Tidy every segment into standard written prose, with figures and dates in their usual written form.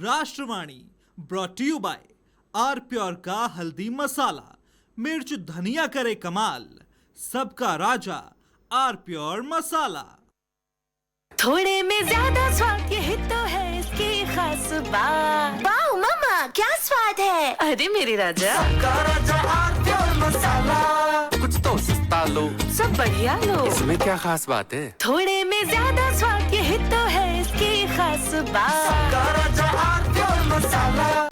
राष्ट्रवाणी brought to you by R pure का हल्दी मसाला, मिर्च धनिया करे कमाल, सबका राजा आर प्योर मसाला। थोड़े में ज्यादा स्वाद यही तो है इसकी खास बात। वाओ मम्मा, क्या स्वाद है। अरे मेरे राजा, सबका राजा आर प्योर मसाला। कुछ तो सस्ता लो, सब बढ़िया लो। इसमें क्या खास बात है। थोड़े में ज्यादा स्वाद यही तो है इसकी खास बात। सबका राजा आर प्योर मसाला।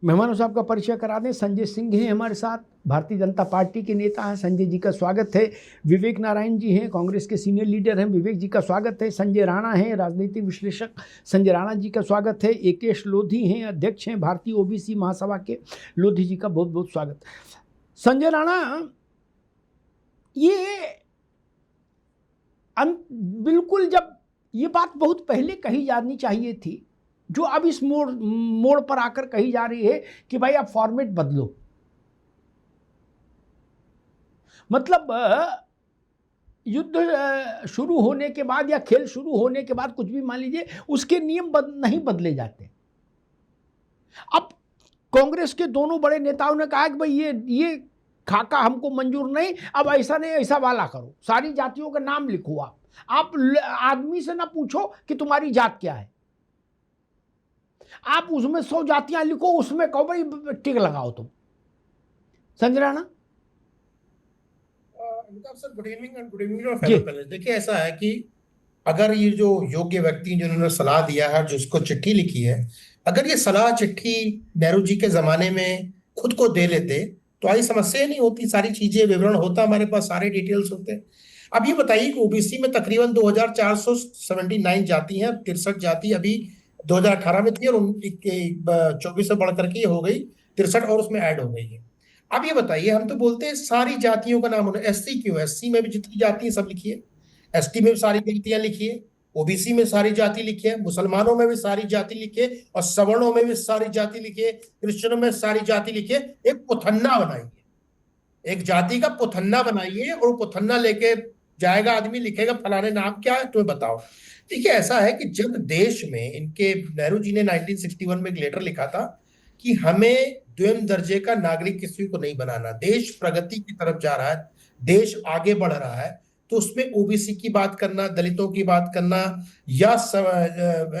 मेहमानों साहब का परिचय करा दें। संजय सिंह हैं हमारे साथ, भारतीय जनता पार्टी के नेता हैं। संजय जी का स्वागत है। विवेक नारायण जी हैं, कांग्रेस के सीनियर लीडर हैं। विवेक जी का स्वागत है। संजय राणा हैं, राजनीतिक विश्लेषक। संजय राणा जी का स्वागत है। एकेश लोधी हैं, अध्यक्ष हैं भारतीय ओबीसी महासभा के। लोधी जी का बहुत बहुत स्वागत। संजय राणा, ये बिल्कुल जब ये बात बहुत पहले कही जानी चाहिए थी, जो अब इस मोड़ पर आकर कही जा रही है कि भाई आप फॉर्मेट बदलो। मतलब युद्ध शुरू होने के बाद या खेल शुरू होने के बाद कुछ भी मान लीजिए, उसके नियम नहीं बदले जाते। अब कांग्रेस के दोनों बड़े नेताओं ने कहा कि भाई ये खाका हमको मंजूर नहीं, अब ऐसा नहीं ऐसा वाला करो, सारी जातियों का नाम लिखो। आप आदमी से ना पूछो कि तुम्हारी जात क्या है, आप उसमें 100 जातियां लिखो, उसमें कहो भाई टिक लगाओ तुम। Sanjay Rana sir, good evening and good evening fellow panelist. देखिए, ऐसा है कि अगर ये जो योग्य व्यक्ति जिन्होंने सलाह दिया है, जो उसको चिट्ठी लिखी है, अगर ये सलाह चिट्ठी नेहरू जी के जमाने में खुद को दे लेते तो आई समस्या नहीं होती। सारी चीजें विवरण होता, हमारे पास सारे डिटेल्स होते। अब ये बताइए कि ओबीसी में तकरीबन 2479 जाति हैं, 63 जाति अभी 2018 में थी और 24 से बढ़ करके हो गई 63 और उसमें ऐड हो गई है। अब ये बताइए, हम तो बोलते हैं सारी जातियों का नाम होना। एससी क्यों? एससी में भी जितनी जाति है सब लिखिए, एसटी में भी सारी जातियां लिखिए, ओबीसी में सारी जाति लिखिए, मुसलमानों में भी सारी जाति लिखिए और सवर्णों में भी सारी जाति लिखिए, क्रिश्चियनों में सारी जाति लिखिए। एक पुथन्ना बनाइए, एक जाति का पुथन्ना बनाइए और पुथन्ना लेके जाएगा आदमी, लिखेगा फलाने नाम क्या है तुम्हें बताओ। देखिए, ऐसा है कि जब देश में इनके नेहरू जी ने 1961 में एक लेटर लिखा था कि हमें द्विम दर्जे का नागरिक किसी को नहीं बनाना, देश प्रगति की तरफ जा रहा है, देश आगे बढ़ रहा है, तो उसमें ओबीसी की बात करना, दलितों की बात करना या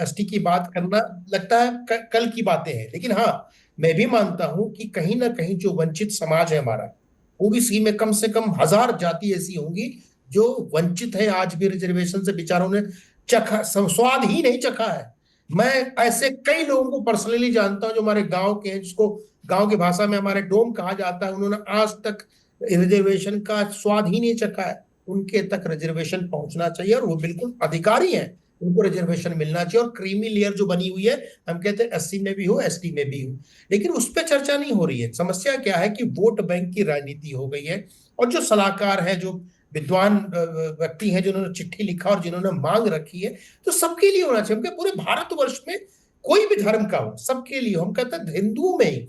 एसटी की बात करना लगता है कल की बातें हैं। लेकिन हाँ, मैं भी मानता हूं कि कहीं ना कहीं जो वंचित समाज है हमारा, ओबीसी में कम से कम 1000 जाति ऐसी होंगी जो वंचित है, आज भी रिजर्वेशन से बेचारों ने चखा, स्वाद ही नहीं चखा है। मैं ऐसे कई लोगों को पर्सनली जानता हूं जो हमारे गांव के हैं, जिसको गांव की भाषा में हमारे डोम कहा जाता है, उन्होंने आज तक रिजर्वेशन का स्वाद ही नहीं चखा है। उनके तक रिजर्वेशन पहुंचना चाहिए और वो बिल्कुल अधिकारी हैं, उनको रिजर्वेशन मिलना चाहिए। और क्रीमी लेयर जो बनी हुई है, हम कहते हैं एससी में भी हो, एसटी में भी हो, लेकिन उस पर चर्चा नहीं हो रही है। समस्या क्या है कि वोट बैंक की राजनीति हो गई है और जो सलाहकार है, जो विद्वान व्यक्ति हैं, जिन्होंने चिट्ठी लिखा और जिन्होंने मांग रखी है, तो सबके लिए होना चाहिए। हम पूरे भारतवर्ष में कोई भी धर्म का हो, सबके लिए। हम कहते हैं हिंदुओं में ही,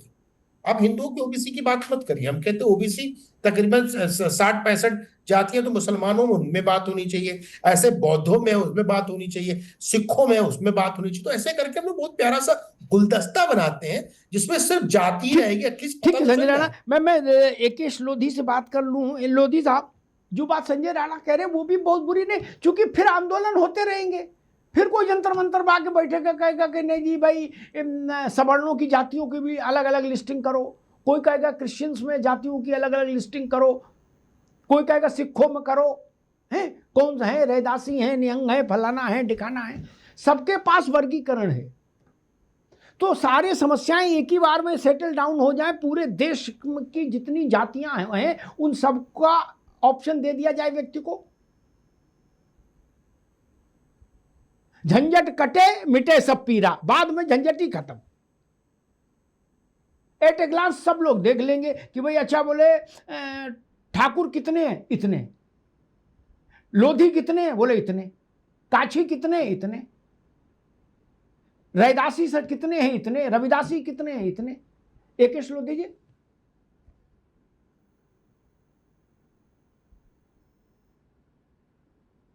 आप हिंदुओं की ओबीसी की बात मत करिए, हम कहते हैं ओबीसी तकरीबन 60-65 जातियां, तो मुसलमानों में उनमें बात होनी चाहिए, ऐसे बौद्धों में उसमें बात होनी चाहिए, सिखों में उसमें बात होनी चाहिए। तो ऐसे करके हम लोग बहुत प्यारा सा गुलदस्ता बनाते हैं जिसमें सिर्फ जाति रहेगी। एटलीस्ट ठीक है संजय राणा, मैं एकेश लोधी से बात कर लूँ। लोधी साहब, जो बात संजय राणा कह रहे हैं वो भी बहुत बुरी नहीं, क्योंकि फिर आंदोलन होते रहेंगे, फिर कोई जंतर मंतर में आके बैठेगा, कहेगा कि नहीं जी भाई सवर्णों की जातियों की भी अलग अलग लिस्टिंग करो, कोई कहेगा क्रिश्चियंस में जातियों की अलग अलग लिस्टिंग करो, कोई कहेगा सिखों में करो, हैं कौन सा है, रैदासी है, निहंग है, फलाना है, ठिकाना है, सबके पास वर्गीकरण है। तो सारी समस्याएं एक ही बार में सेटल डाउन हो जाए, पूरे देश की जितनी जातियां हैं उन सबका ऑप्शन दे दिया जाए व्यक्ति को, झंझट कटे मिटे सब पीरा, बाद में झंझट ही खत्म। एट ए ग्लांस सब लोग देख लेंगे कि भाई अच्छा बोले ठाकुर कितने हैं, इतने, लोधी कितने हैं, बोले इतने, काछी कितने हैं, इतने, रैदासी सर कितने हैं, इतने, रविदासी कितने हैं, इतने। एकेश लोधी जी,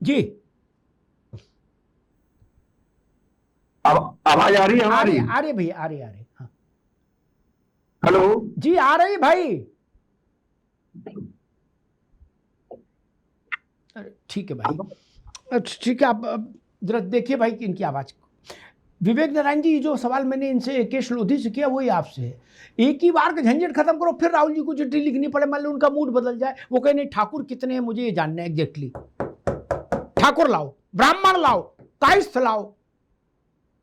जी अब आवाज आ रही है हमारी? आ रही भैया, आ रही हाँ। हेलो जी आ रही भाई। अरे ठीक है भाई, अच्छा ठीक है। आप जरा देखिए भाई कि इनकी आवाज। विवेक नारायण जी, जो सवाल मैंने इनसे एकेश लोधी से किया वही आपसे है। एक ही बार का झंझट खत्म करो, फिर राहुल जी को चिट्ठी लिखनी पड़े, मान लो उनका मूड बदल जाए, वो कहे नहीं ठाकुर कितने हैं मुझे ये जानना है एग्जैक्टली। ठाकुर लाओ, ब्राह्मण लाओ, कायस्थ लाओ,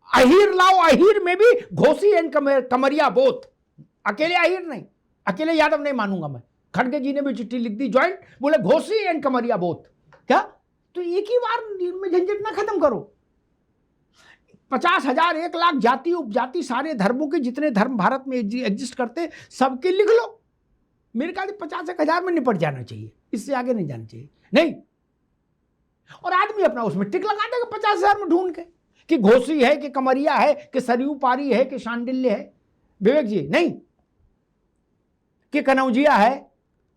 अहीर लाओ, अहीर में भी घोसी एंड कमरिया बोथ, अकेले अहीर नहीं, अकेले यादव नहीं मानूंगा मैं। खड़गे जी ने भी चिट्ठी लिख दी ज्वाइंट, बोले घोसी एंड कमरिया बोथ। क्या? तो एक ही बार में झंझट ना खत्म करो। 50,000 1 लाख जाति उपजाति सारे धर्मों के जितने धर्म भारत में एग्जिस्ट करते सबके लिख लो। मेरे ख्याल से 50,000 में निपट जाना चाहिए, इससे आगे नहीं जाना चाहिए। नहीं, और आदमी अपना उसमें टिक लगा देगा 50,000 में ढूंढ के कि घोसी है कि कमरिया है कि सरयू पारी है कि शांडिल्य है। विवेक जी नहीं, कि कनौजिया है,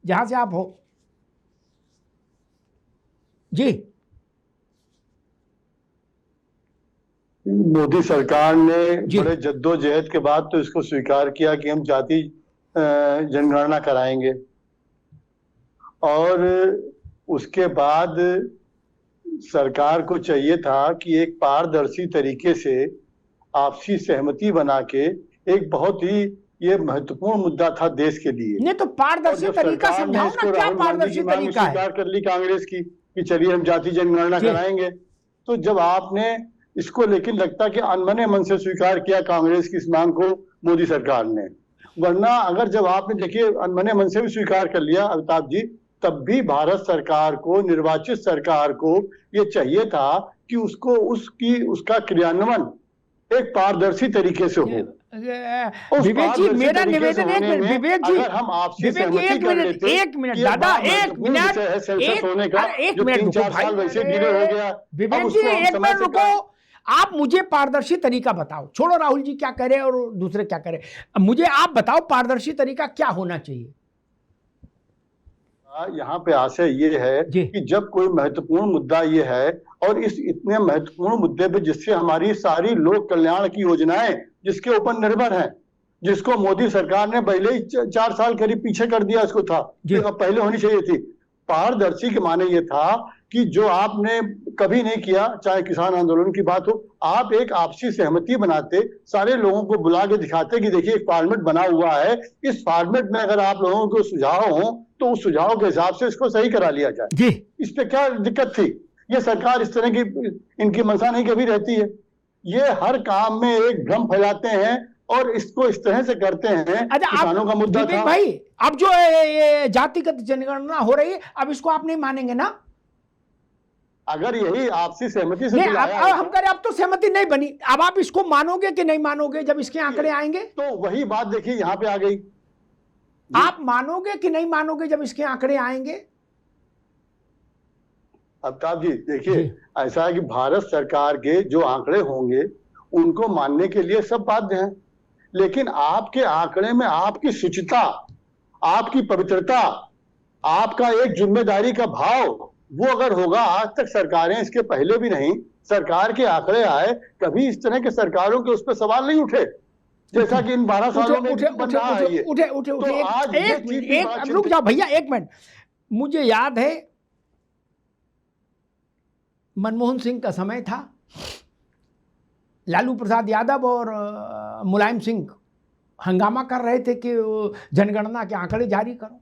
जहां से आप हो। जी मोदी सरकार ने बड़े जद्दोजहद के बाद तो इसको स्वीकार किया कि हम जाति जनगणना कराएंगे, और उसके बाद सरकार को चाहिए था कि एक पारदर्शी तरीके से आपसी सहमति बना के, एक बहुत ही ये महत्वपूर्ण मुद्दा था देश के लिए। नहीं तो पारदर्शी तरीका समझाओ ना, क्या पारदर्शी तरीका है? स्वीकार कर ली कांग्रेस की कि चलिए हम जाति जनगणना कराएंगे। तो जब आपने इसको लेकिन लगता कि अनमने मन से स्वीकार किया कांग्रेस की इस मांग को मोदी सरकार ने, वरना अगर जब आपने देखिए अनमने मन से भी स्वीकार कर लिया अमिताभ जी, तब भी भारत सरकार को, निर्वाचित सरकार को ये चाहिए था कि उसका क्रियान्वयन एक पारदर्शी तरीके से हो। विवेक जी मेरा निवेदन, एक मिनट विवेक जी, अगर हम आपसे एक मिनट दादा, एक मिनट रुको भाई, विवेक जी एक मिनट रुको। आप मुझे पारदर्शी तरीका बताओ, छोड़ो राहुल जी क्या करे और दूसरे क्या करे, मुझे आप बताओ पारदर्शी तरीका क्या होना चाहिए। यहाँ पे आशय ये है कि जब कोई महत्वपूर्ण मुद्दा ये है, और इस इतने महत्वपूर्ण मुद्दे पे जिससे हमारी सारी लोक कल्याण की योजनाएं जिसके ऊपर निर्भर हैं, जिसको मोदी सरकार ने पहले ही 4 साल करीब पीछे कर दिया, इसको था पहले होनी चाहिए थी। पारदर्शी के माने ये था कि जो आपने कभी नहीं किया, चाहे किसान आंदोलन की बात हो, आप एक आपसी सहमति बनाते, सारे लोगों को बुला के दिखाते कि देखिए एक फॉर्मेट बना हुआ है, इस फॉर्मेट में अगर आप लोगों को सुझाव हो तो उस सुझाव के हिसाब से इसको सही करा लिया जाए। इस पे क्या दिक्कत थी? ये सरकार इस तरह की, इनकी मंशा नहीं कभी रहती है, ये हर काम में एक भ्रम फैलाते हैं और इसको इस तरह से करते हैं। किसानों का मुद्दा था भाई, अब जो जातिगत जनगणना हो रही है, अब इसको आप नहीं मानेंगे ना? अगर यही आपसी सहमति से हम करें, अब तो सहमति नहीं बनी, अब आप इसको मानोगे कि नहीं मानोगे जब इसके आंकड़े आएंगे? तो वही बात देखिए यहाँ पे आ गई, आप मानोगे कि नहीं मानोगे जब इसके आंकड़े आएंगे? अमिताभ जी देखिए, ऐसा है कि भारत सरकार के जो आंकड़े होंगे उनको मानने के लिए सब बाध्य हैं, लेकिन आपके आंकड़े में आपकी शुचिता, आपकी पवित्रता, आपका एक जिम्मेदारी का भाव, वो अगर होगा, आज तक सरकारें इसके पहले भी नहीं, सरकार के आंकड़े आए, कभी इस तरह के सरकारों के उस पर सवाल नहीं उठे जैसा कि इन 12 सालों में बन रहा है ये। उठे रुक जाओ भैया, एक मिनट। मुझे याद है मनमोहन सिंह का समय था, लालू प्रसाद यादव और मुलायम सिंह हंगामा कर रहे थे कि जनगणना के आंकड़े जारी करो।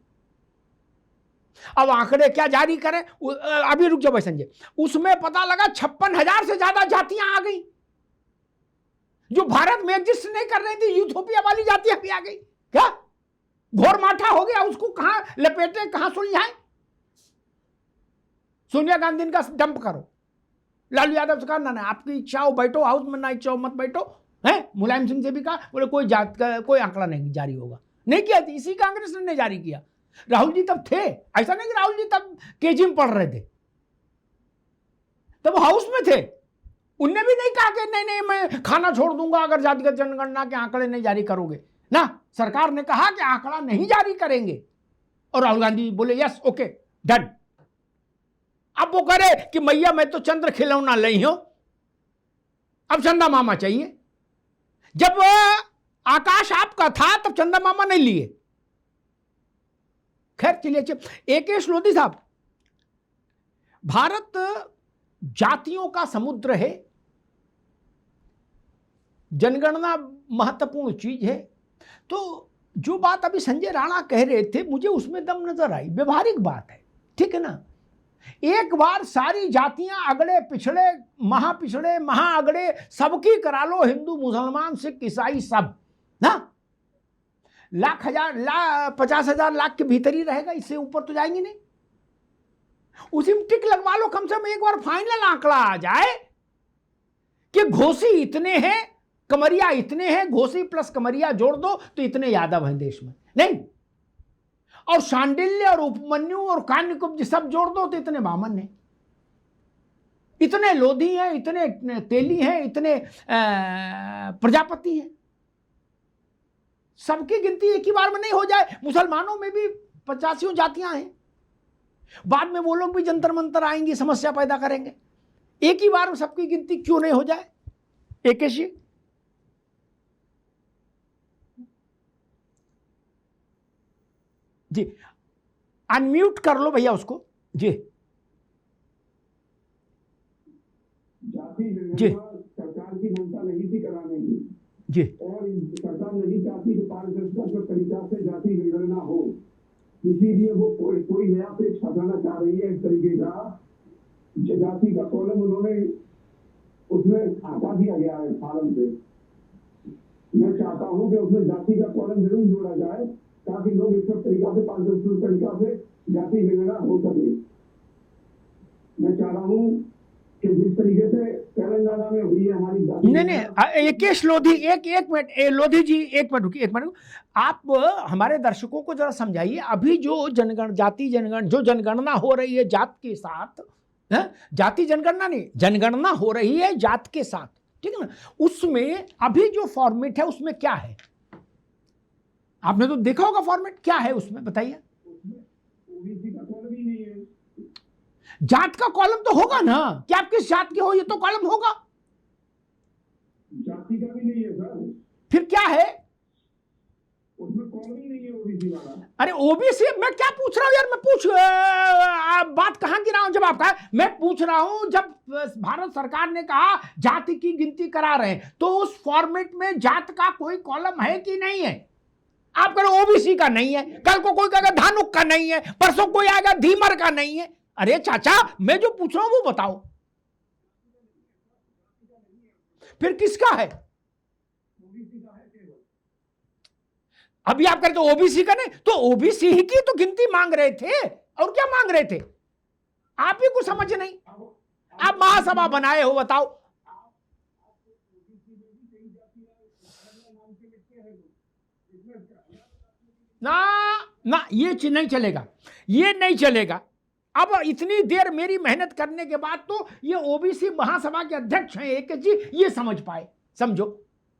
अब आंकड़े क्या जारी करें, अभी रुक जाओ भाई संजय, उसमें पता लगा 56,000 से ज्यादा जातियां आ गई जो भारत में एग्जिस्ट नहीं कर रही थी, यूथोपिया वाली जातियां भी आ गई। क्या घोर माठा हो गया, उसको कहां लपेटे, कहां सुलझाएं? सोनिया गांधी का डंप करो, लालू यादव से कहा ना आपकी इच्छा हो बैठो हाउस में, ना इच्छा हो मत बैठो, है। मुलायम सिंह से भी कहा, बोले कोई जात का कोई आंकड़ा नहीं जारी होगा, नहीं किया, इसी कांग्रेस ने जारी किया। राहुल जी तब थे, ऐसा नहीं कि राहुल जी तब केजी में पढ़ रहे थे, तब हाउस में थे, उनने भी नहीं कहा कि नहीं मैं खाना छोड़ दूंगा अगर जातिगत जनगणना के आंकड़े नहीं जारी करोगे ना। सरकार ने कहा कि आंकड़ा नहीं जारी करेंगे, और राहुल गांधी बोले यस ओके डन। अब वो करे कि मैया मैं तो चंद्र खिलौना लई हूं, अब चंदा मामा चाहिए। जब आकाश आपका था तब चंदा मामा नहीं लिए। खैर चलिए, एकेश लोधी साहब, भारत जातियों का समुद्र है, जनगणना महत्वपूर्ण चीज है। तो जो बात अभी संजय राणा कह रहे थे मुझे उसमें दम नजर आई, व्यवहारिक बात है, ठीक है ना। एक बार सारी जातियां अगड़े पिछड़े महापिछड़े महाअगड़े सबकी करा लो, हिंदू मुसलमान सिख ईसाई सब ना, लाख हजार 50,000 लाख के भीतर ही रहेगा, इससे ऊपर तो जाएंगे नहीं। उसी में टिक लगवा लो, कम से कम एक बार फाइनल आंकड़ा आ जाए कि घोसी इतने हैं, कमरिया इतने हैं, घोसी प्लस कमरिया जोड़ दो तो इतने यादव हैं देश में, नहीं, और शांडिल्य और उपमन्यु और कान्यकुब्ज सब जोड़ दो तो इतने बामन हैं, इतने लोधी हैं, इतने तेली हैं, इतने प्रजापति हैं। सबकी गिनती एक ही बार में नहीं हो जाए। मुसलमानों में भी 85 जातियां हैं, बाद में वो लोग भी जंतर मंतर आएंगे, समस्या पैदा करेंगे। एक ही बार में सबकी गिनती क्यों नहीं हो जाए? एकेशी जी, अनम्यूट कर लो भैया उसको जी। जी सरकार की मंशा नहीं थी कराने की जी, और सरकार नहीं चाहती कि पारदर्शिता तरीका से जाति जनगणना हो, इसीलिए वो कोई नया पेज फंसाना चाह रही है। इस तरीके का जाति का कॉलम उन्होंने उसमें हटा दिया गया है फॉर्म से। मैं चाहता हूं कि उसमें जाति का कॉलम जरूर जोड़ा जाए ताकि लोग इस तरीका से पारदर्शी तरीका से जाति जनगणना हो सके। मैं चाह रहा हूं कि जिस तरीके से तेलंगाना में हुई है हमारी जाति, नहीं एकेश लोधी, एक मिनट लोधी जी, एक मिनट रुकिए, एक मिनट। आप हमारे दर्शकों को जरा समझाइए, अभी जो जनगणना हो रही है जात के साथ, जाति जनगणना नहीं, जनगणना हो रही है जात के साथ, ठीक है ना, उसमें अभी जो फॉर्मेट है उसमें क्या है? आपने तो देखा होगा फॉर्मेट, क्या है उसमें बताइए। ओबीसी का कॉलम ही नहीं है। जात का कॉलम तो होगा ना, कि आप किस जात के हो ये तो कॉलम होगा। जाति का भी नहीं है सर। फिर क्या है उसमें? कॉलम ही नहीं है ओबीसी वाला। अरे ओबीसी, मैं क्या पूछ रहा हूं यार, मैं बात कहां गिरा हूं? जब आपका मैं पूछ रहा हूं, जब भारत सरकार ने कहा जाति की गिनती करा रहे हैं, तो उस फॉर्मेट में जात का कोई कॉलम है कि नहीं है? आप कह रहे ओबीसी का नहीं है, कल को कोई कहेगा धानुक का नहीं है, परसों कोई आएगा धीमर का नहीं है। अरे चाचा, मैं जो पूछ रहा हूं वो बताओ, फिर किसका है? अभी आप कहते हो ओबीसी का नहीं, तो ओबीसी ही की तो गिनती मांग रहे थे, और क्या मांग रहे थे? आप ही कुछ समझ नहीं, आप महासभा बनाए हो, बताओ। ना ये नहीं चलेगा, ये नहीं चलेगा। अब इतनी देर मेरी मेहनत करने के बाद तो ये ओबीसी महासभा के अध्यक्ष हैं एक जी, ये समझ पाए, समझो।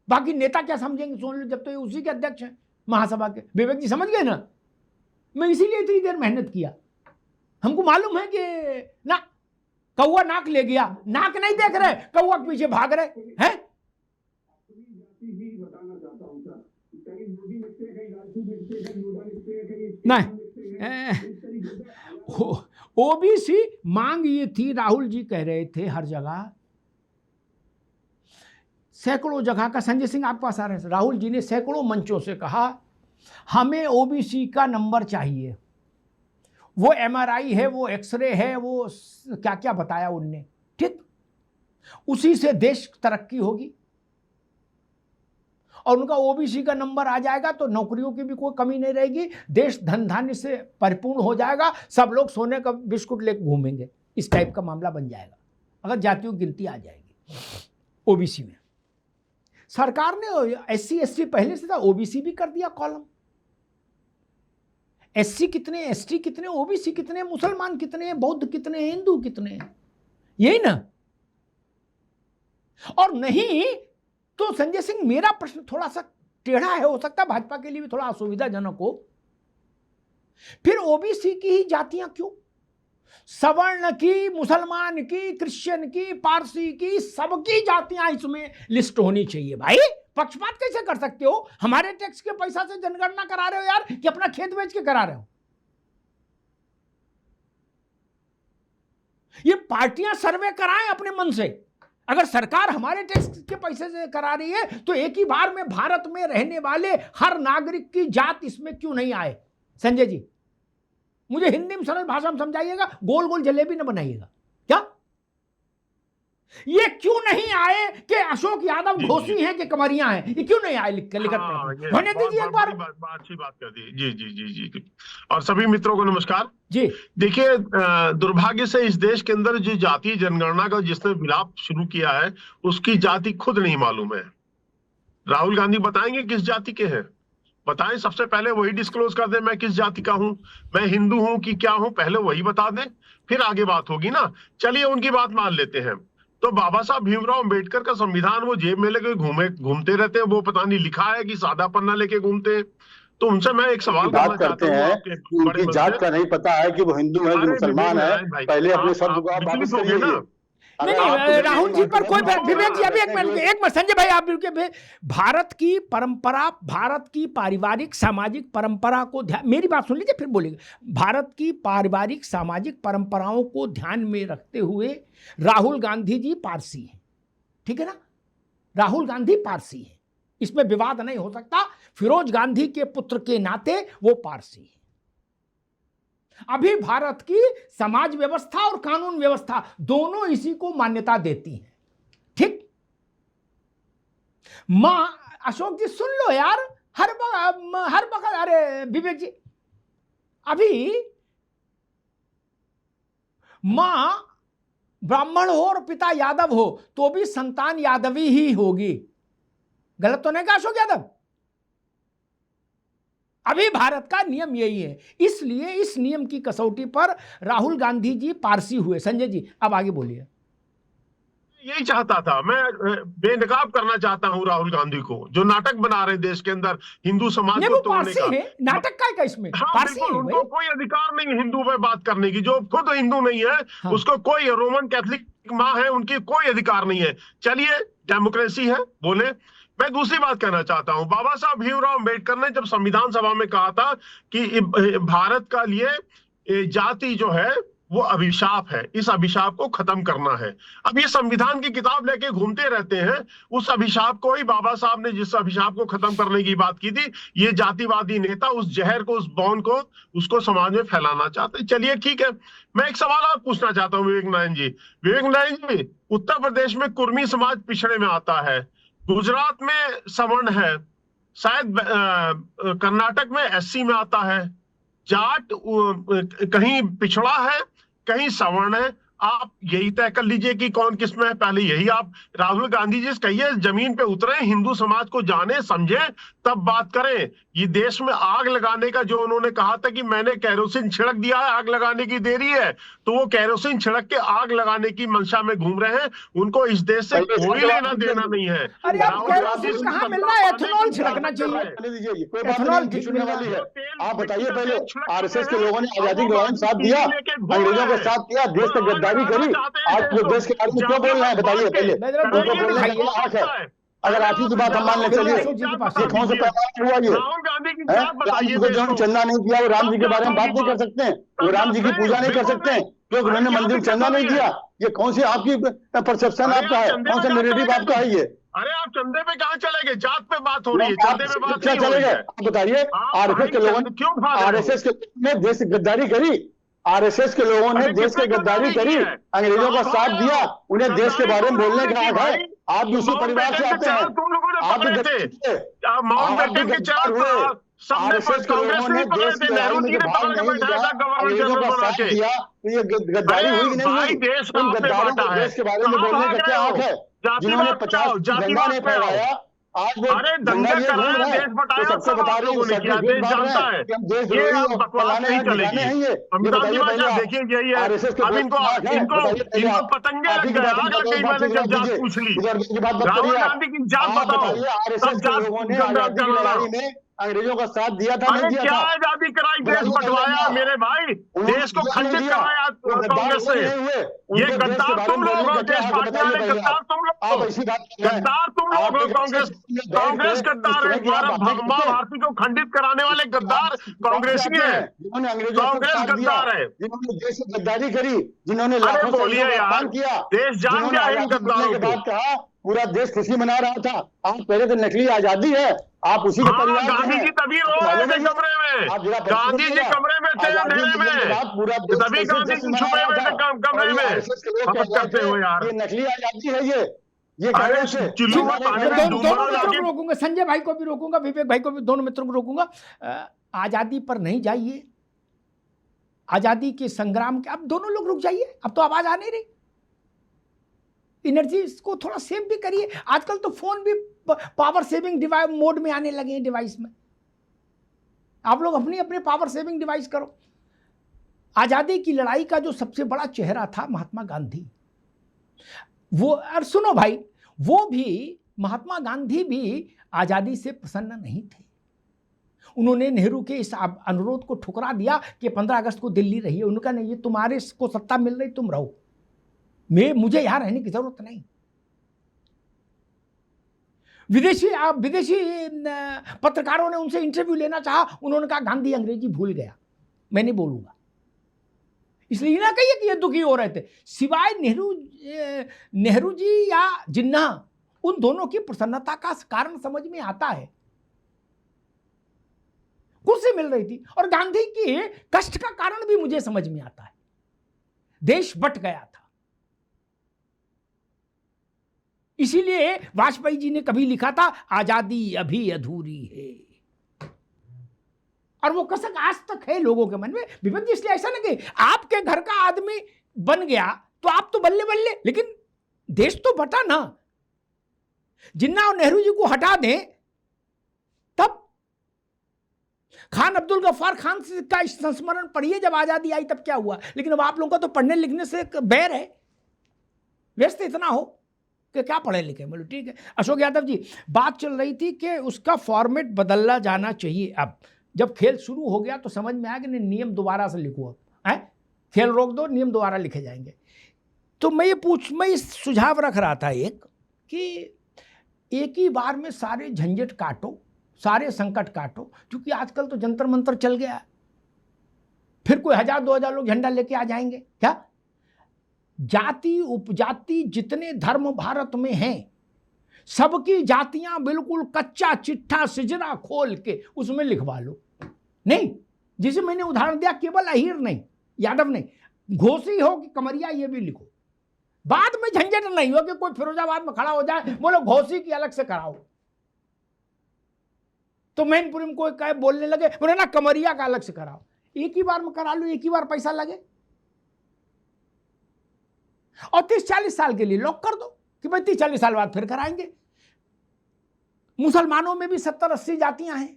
बाकी नेता क्या समझेंगे सुन लो, जब तो ये उसी के अध्यक्ष हैं महासभा के। विवेक जी समझ गए ना, मैं इसीलिए इतनी देर मेहनत किया। हमको मालूम है कि ना कौवा नाक ले गया, नाक नहीं देख रहे, कौवा के पीछे भाग रहे हैं। नहीं, ओबीसी मांग ये थी, राहुल जी कह रहे थे हर जगह, सैकड़ों जगह का, संजय सिंह आपके पास आ रहे हैं, राहुल जी ने सैकड़ों मंचों से कहा हमें ओबीसी का नंबर चाहिए। वो एमआरआई है, वो एक्सरे है, वो क्या क्या बताया उनने, ठीक, उसी से देश तरक्की होगी। और उनका ओबीसी का नंबर आ जाएगा तो नौकरियों की भी कोई कमी नहीं रहेगी, देश धन धान्य से परिपूर्ण हो जाएगा, सब लोग सोने का बिस्कुट लेकर घूमेंगे। इस टाइप का मामला बन जाएगा अगर जातियों की गिनती आ जाएगी ओबीसी में। सरकार ने एससी एसटी पहले से था, ओबीसी भी कर दिया कॉलम। एससी कितने, एसटी कितने, ओबीसी कितने, मुसलमान कितने, बौद्ध कितने, हिंदू कितने, यही ना। और नहीं तो संजय सिंह, मेरा प्रश्न थोड़ा सा टेढ़ा है, हो सकता है भाजपा के लिए भी थोड़ा असुविधाजनक हो, फिर ओबीसी की ही जातियां क्यों? सवर्ण की, मुसलमान की, क्रिश्चियन की, पारसी की, सबकी जातियां इसमें लिस्ट होनी चाहिए। भाई पक्षपात कैसे कर सकते हो? हमारे टैक्स के पैसा से जनगणना करा रहे हो यार, कि अपना खेत बेच के करा रहे हो? ये पार्टियां सर्वे कराएं अपने मन से। अगर सरकार हमारे टैक्स के पैसे से करा रही है तो एक ही बार में भारत में रहने वाले हर नागरिक की जात इसमें क्यों नहीं आए? संजय जी, मुझे हिंदी में सरल भाषा में समझाइएगा, गोल गोल जलेबी न बनाइएगा। क्या ये क्यों नहीं आए कि अशोक यादव घोषी हैं कि कमरिया हैं? ये क्यों नहीं आए लिखत में? होने दीजिए एक बार। अच्छी बात कर दी। जी जी जी जी। और सभी मित्रों को नमस्कार जी। देखिए, दुर्भाग्य से इस देश के अंदर जो जातीय जनगणना का जिसने विलाप शुरू किया है, उसकी जाति खुद नहीं मालूम है। राहुल गांधी बताएंगे किस जाति के हैं? बताएं, सबसे पहले वही डिस्क्लोज कर दें मैं किस जाति का हूं, मैं हिंदू हूं कि क्या हूं, पहले वही बता दें, फिर आगे बात होगी ना। चलिए उनकी बात मान लेते हैं। तो बाबा साहब भीमराव अम्बेडकर का संविधान वो जेब में लेके घूमते रहते हैं, वो पता नहीं लिखा है कि सादा पन्ना लेके घूमते हैं। तो उनसे मैं एक सवाल करना चाहता हूं, उनकी जात का नहीं पता है कि वो हिंदू है कि मुसलमान है। पहले अपने शब्द को आप वापस करिए ना। नहीं, राहुल जी पर कोई विवेक जी, अभी एक मिनट संजय भाई आप बिल्कुल। भारत की परंपरा, भारत की पारिवारिक सामाजिक परंपरा को ध्यान, मेरी बात सुन लीजिए फिर बोलेंगे। भारत की पारिवारिक सामाजिक परंपराओं को ध्यान में रखते हुए राहुल गांधी जी पारसी हैं, ठीक है ना? राहुल गांधी पारसी है, इसमें विवाद नहीं हो सकता। फिरोज गांधी के पुत्र के नाते वो पारसी है। अभी भारत की समाज व्यवस्था और कानून व्यवस्था दोनों इसी को मान्यता देती हैं, ठीक? मां, अशोक जी सुन लो यार, हर वक्त अरे विवेक जी, अभी मां ब्राह्मण हो और पिता यादव हो तो भी संतान यादवी ही होगी। गलत तो नहीं कहा अशोक यादव? अभी भारत का नियम यही है, इसलिए इस नियम की कसौटी पर राहुल गांधी जी पारसी हुए। संजय जी अब आगे बोलिए। यही चाहता था मैं, बेनकाब करना चाहता हूं राहुल गांधी को, जो नाटक बना रहे देश के अंदर हिंदू समाज को तोड़ने का। नाटक का इसमें पारसी है, उनको कोई अधिकार नहीं है हिंदू पे बात करने की। जो खुद हिंदू नहीं है, उसको कोई, रोमन कैथोलिक माँ है, उनकी कोई अधिकार नहीं है। चलिए, डेमोक्रेसी है, बोले। मैं दूसरी बात कहना चाहता हूं, बाबा साहब भीमराव अम्बेडकर ने जब संविधान सभा में कहा था कि भारत का लिए जाति जो है वो अभिशाप है, इस अभिशाप को खत्म करना है। अब ये संविधान की किताब लेके घूमते रहते हैं, उस अभिशाप को ही बाबा साहब ने, जिस अभिशाप को खत्म करने की बात की थी, ये जातिवादी नेता उस जहर को, उस बौन को, उसको समाज में फैलाना चाहते हैं। चलिए ठीक है, मैं एक सवाल आप पूछना चाहता हूँ विवेक नारायण जी। विवेक नारायण जी, उत्तर प्रदेश में कुर्मी समाज पिछड़े में आता है, गुजरात में सवर्ण है, शायद कर्नाटक में एससी में आता है, जाट कहीं पिछड़ा है, कहीं सवर्ण है। आप यही तय कर लीजिए कि कौन किस में है। पहले यही आप राहुल गांधी जी से कहिए, जमीन पे उतरे, हिंदू समाज को जाने समझे, तब बात करें। ये देश में आग लगाने का जो उन्होंने कहा था कि मैंने कैरोसिन छिड़क दिया है, आग लगाने की देरी है, तो वो कैरोसिन छिड़क के आग लगाने की मंशा में घूम रहे हैं। उनको इस देश से कोई लेना देना नहीं है। अरे अब कैरोसिन कहाँ मिल रहा है? एथेनॉल छिड़कना चाहिए। एथेनॉल छिड़कने वाली है। आप बताइए, पहले आरएसएस के लोगों ने आजादी के दौरान साथ दिया, अंग्रेजों का साथ दिया, देश पे गद्दारी करी। आज वो देश के बारे में क्यों बोल रहे हैं? बताइए पहले, उनको बोलने का क्या हक है? अगर आप ही की बात हम मान ले, चलिए, ये कौन से पैमाने हुआ? ये जो चंदा नहीं किया, वो राम जी के बारे में बात नहीं कर सकते हैं, वो राम जी की पूजा नहीं कर सकते हैं क्योंकि उन्होंने मंदिर चंदा नहीं दिया। ये कौन सी आपकी परसेप्शन आपका है? कौन सा नैरेटिव आपका है ये? अरे आप चंदे पे कहाँ चले गए? जात पे बात हो रही है, चंदे पे बात क्या चले गए? आप बताइए। आरएसएस के लोगों ने देश की गद्दारी करी, आरएसएस के लोगों ने देश की गद्दारी करी, अंग्रेजों का साथ दिया, उन्हें देश के बारे में बोलने का हक है। आप भी उसी परिवार से आते हैं, आप भी आरएसएस के लोगों ने देश के बारे में भाग नहीं दिया, अंग्रेजों का साथ दिया, तो ये गद्दारी हुई कि नहीं हुई? उन गद्दारों को देश के बारे में बोलने का क्या हक है? जिन्होंने 50 झंडा नहीं फहराया, आज वो दंगा ये घूम रहा है, तो सबसे बता रहे हैं, सर्टिफिकेट बांट रहे हैं कि हम देशद्रोही और फलाने हैं, ढिकाने हैं। ये बताइए पहले, देखिए यही है। आरएसएस के अब इनको पतंगे लग गए, आगे कई मैंने जब जात पूछ ली, राहुल गांधी की जात बताओ, आरएसएस के लोगों ने आजादी की लड़ाई में अंग्रेजों का साथ दिया था, नहीं अरे दिया क्या था? आजादी कराई, देश बंटवाया मेरे भाई, देश को खंडित कराया कांग्रेस से। ये गद्दार तुम लोग हो, देश बांटने वाले गद्दार तुम लोग हो, गद्दार तुम लोग हो। कांग्रेस गद्दार है, माँ भारती को खंडित कराने वाले गद्दार कांग्रेसी है, जिन्होंने अंग्रेजों कांग्रेस गद्दार है, जिन्होंने देश से गद्दारी करी, जिन्होंने अरे लाखों बोलिए सैनिकों का यार, अपमान किया, देश जान गया है इन गद्दारों के को। बाद कहा पूरा देश खुशी मना रहा था। आप पहले तो नकली आजादी है, आप उसी के परिवार से गांधी हैं। जी तभी रो रहे थे कमरे में, गांधी जी कमरे में थे अंधेरे में, तभी गांधी जी छुपे हुए थे कमरे में। करते हो यार, ये नकली आजादी है, ये अरे चुल्लू में पानी में दोनों मित्रों को रोकूंगा, संजय भाई को भी रोकूंगा, विवेक भाई को भी, दोनों मित्रों को रोकूंगा। आजादी पर नहीं जाइए, आजादी के संग्राम के, अब दोनों लोग रुक जाइए, अब तो आवाज आ नहीं रही। एनर्जी को थोड़ा सेव भी करिए, आजकल तो फोन भी पावर सेविंग डिवाइस मोड में आने लगे हैं डिवाइस में। आप लोग अपनी अपने पावर सेविंग डिवाइस करो। आजादी की लड़ाई का जो सबसे बड़ा चेहरा था महात्मा गांधी, वो, और सुनो भाई, वो भी, महात्मा गांधी भी आजादी से प्रसन्न नहीं थे। उन्होंने नेहरू के इस अनुरोध को ठुकरा दिया कि 15 अगस्त को दिल्ली रहिए। उनका नहीं, ये तुम्हारे को सत्ता मिल रही, तुम रहो, मुझे यहां रहने की जरूरत नहीं। विदेशी पत्रकारों ने उनसे इंटरव्यू लेना चाहा, उन्होंने कहा गांधी अंग्रेजी भूल गया, मैं नहीं बोलूंगा। इसलिए ना कहिए कि ये दुखी हो रहे थे, सिवाय नेहरू जी या जिन्ना, उन दोनों की प्रसन्नता का कारण समझ में आता है। कुर्सी मिल रही थी, और गांधी की कष्ट का कारण भी मुझे समझ में आता है। देश बट गया था, इसीलिए वाजपेयी जी ने कभी लिखा था आजादी अभी अधूरी है, और वो कसक आज तक है लोगों के मन में। विवेक जी, इसलिए ऐसा लगे आपके घर का आदमी बन गया तो आप तो बल्ले बल्ले, लेकिन देश तो बटा ना। जिन्ना और नेहरू जी को हटा दें, तब खान अब्दुल गफ्फार खान का संस्मरण पढ़िए, जब आजादी आई तब क्या हुआ। लेकिन अब आप लोगों का तो पढ़ने लिखने से बैर है, व्यस्त इतना हो कि क्या पढ़े लिखे। बोलो ठीक है। अशोक यादव जी, बात चल रही थी कि उसका फॉर्मेट बदलना जाना चाहिए। अब जब खेल शुरू हो गया तो समझ में आया कि नियम दोबारा से लिखो, है खेल रोक दो, नियम दोबारा लिखे जाएंगे। तो मैं ये सुझाव रख रहा था कि एक ही बार में सारे झंझट काटो, सारे संकट काटो, क्योंकि आजकल तो जंतर मंतर चल गया है। फिर कोई 1000-2000 लोग झंडा लेके आ जाएंगे क्या? जाति उपजाति जितने धर्म भारत में हैं, सबकी जातियां बिल्कुल कच्चा चिट्ठा सिजरा खोल के उसमें लिखवा लो। नहीं, जिसे मैंने उदाहरण दिया, केवल अहीर नहीं, यादव नहीं, घोसी हो कि कमरिया, ये भी लिखो। बाद में झंझट नहीं हो कि कोई फिरोजाबाद में खड़ा हो जाए बोलो घोसी की अलग से कराओ, तो मैनपुरी में कोई कहे बोलने लगे बोले ना कमरिया का अलग से कराओ। एक ही बार में करा लो, एक ही बार पैसा लगे, और 30-40 साल के लिए लॉक कर दो कि भाई 30-40 साल बाद फिर कराएंगे। मुसलमानों में भी 70-80 जातियां हैं,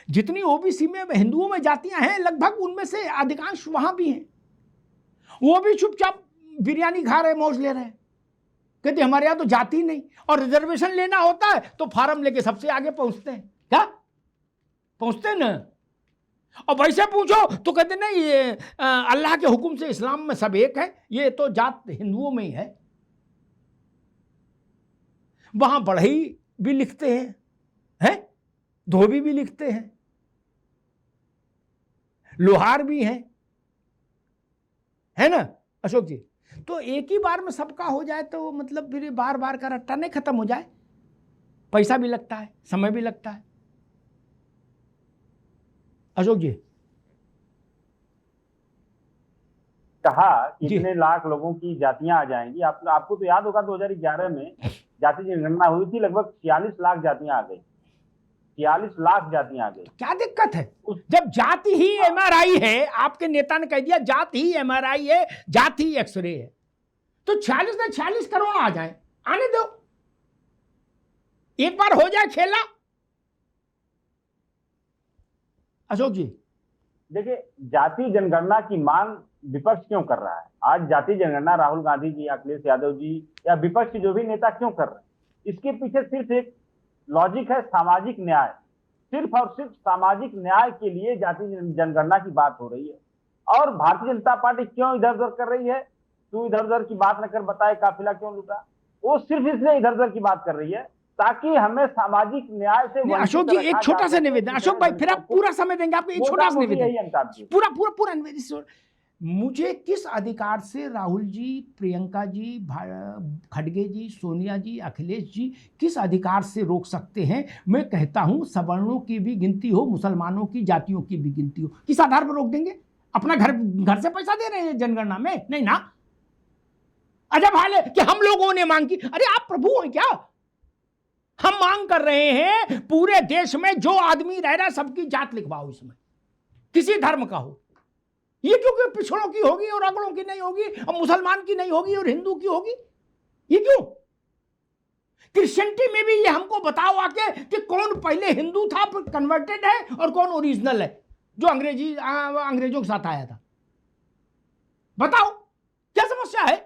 जितनी ओबीसी में हिंदुओं में जातियां हैं, लगभग उनमें से अधिकांश वहां भी हैं। वो भी चुपचाप बिरयानी खा रहे, मौज ले रहे हैं, कहते हमारे यहां तो जाति नहीं। और रिजर्वेशन लेना होता है तो फार्म लेके सबसे आगे पहुंचते हैं, क्या पहुंचते ना। और वैसे पूछो तो कहते नहीं, ये अल्लाह के हुक्म से इस्लाम में सब एक है, ये तो जात हिंदुओं में ही है। वहां बढ़ई भी लिखते हैं, धोबी भी लिखते हैं, लोहार भी हैं, है ना अशोक जी। तो एक ही बार में सबका हो जाए तो मतलब फिर बार बार का रट्टा नहीं खत्म हो जाए, पैसा भी लगता है, समय भी लगता है। अशोक जी कहा कितने लाख लोगों की जातियां आ जाएंगी। आपको तो याद होगा 2011 में जाति जनगणना हुई थी, लगभग 46 लाख जातियां आ गई, 46 लाख जातियां आ गई। क्या दिक्कत है? जब जाति ही एमआरआई है, आपके नेता ने कह दिया जाति ही एमआरआई है, जाति ही एक्सरे है, तो 46 में 46 करोड़ आ जाए, आने दो, एक बार हो जाए खेला। अशोक जी देखिए, जाति जनगणना की मांग विपक्ष क्यों कर रहा है? आज जाति जनगणना राहुल गांधी जी, अखिलेश यादव जी या विपक्ष के जो भी नेता क्यों कर रहे हैं, इसके पीछे सिर्फ एक लॉजिक है सामाजिक न्याय, सिर्फ और सिर्फ सामाजिक न्याय के लिए जाति जनगणना की बात हो रही है। और भारतीय जनता पार्टी क्यों इधर उधर कर रही है, तू इधर उधर की बात न कर, बताए काफिला क्यों लूटा, वो सिर्फ इसलिए इधर उधर की बात कर रही है ताकि हमें सामाजिक न्याय से अशोक जी एक छोटा सा निवेदन, अशोक भाई फिर आप पूरा समय देंगे, आपको एक छोटा सा निवेदन, पूरा पूरा पूरा निवेदन। मुझे किस अधिकार से राहुल जी, प्रियंका जी, खड़गे जी, सोनिया जी, अखिलेश जी किस अधिकार से रोक सकते हैं? मैं कहता हूं सवर्णों की भी गिनती हो, मुसलमानों की, जातियों की भी गिनती हो, किस आधार पर रोक देंगे? अपना घर से पैसा दे रहे हैं जनगणना में? नहीं ना। अजब हाल है कि हम लोगों ने मांग की। अरे आप प्रभु हैं क्या? हम मांग कर रहे हैं पूरे देश में जो आदमी रह रहा है सबकी जात लिखवाओ, इसमें किसी धर्म का हो। ये क्योंकि पिछड़ों की होगी और अगड़ों की नहीं होगी, और मुसलमान की नहीं होगी और हिंदू की होगी? ये क्यों? क्रिश्चियनिटी में भी ये हमको बताओ आके कि कौन पहले हिंदू था फिर कन्वर्टेड है और कौन ओरिजिनल है जो अंग्रेजों के साथ आया था। बताओ क्या समस्या है?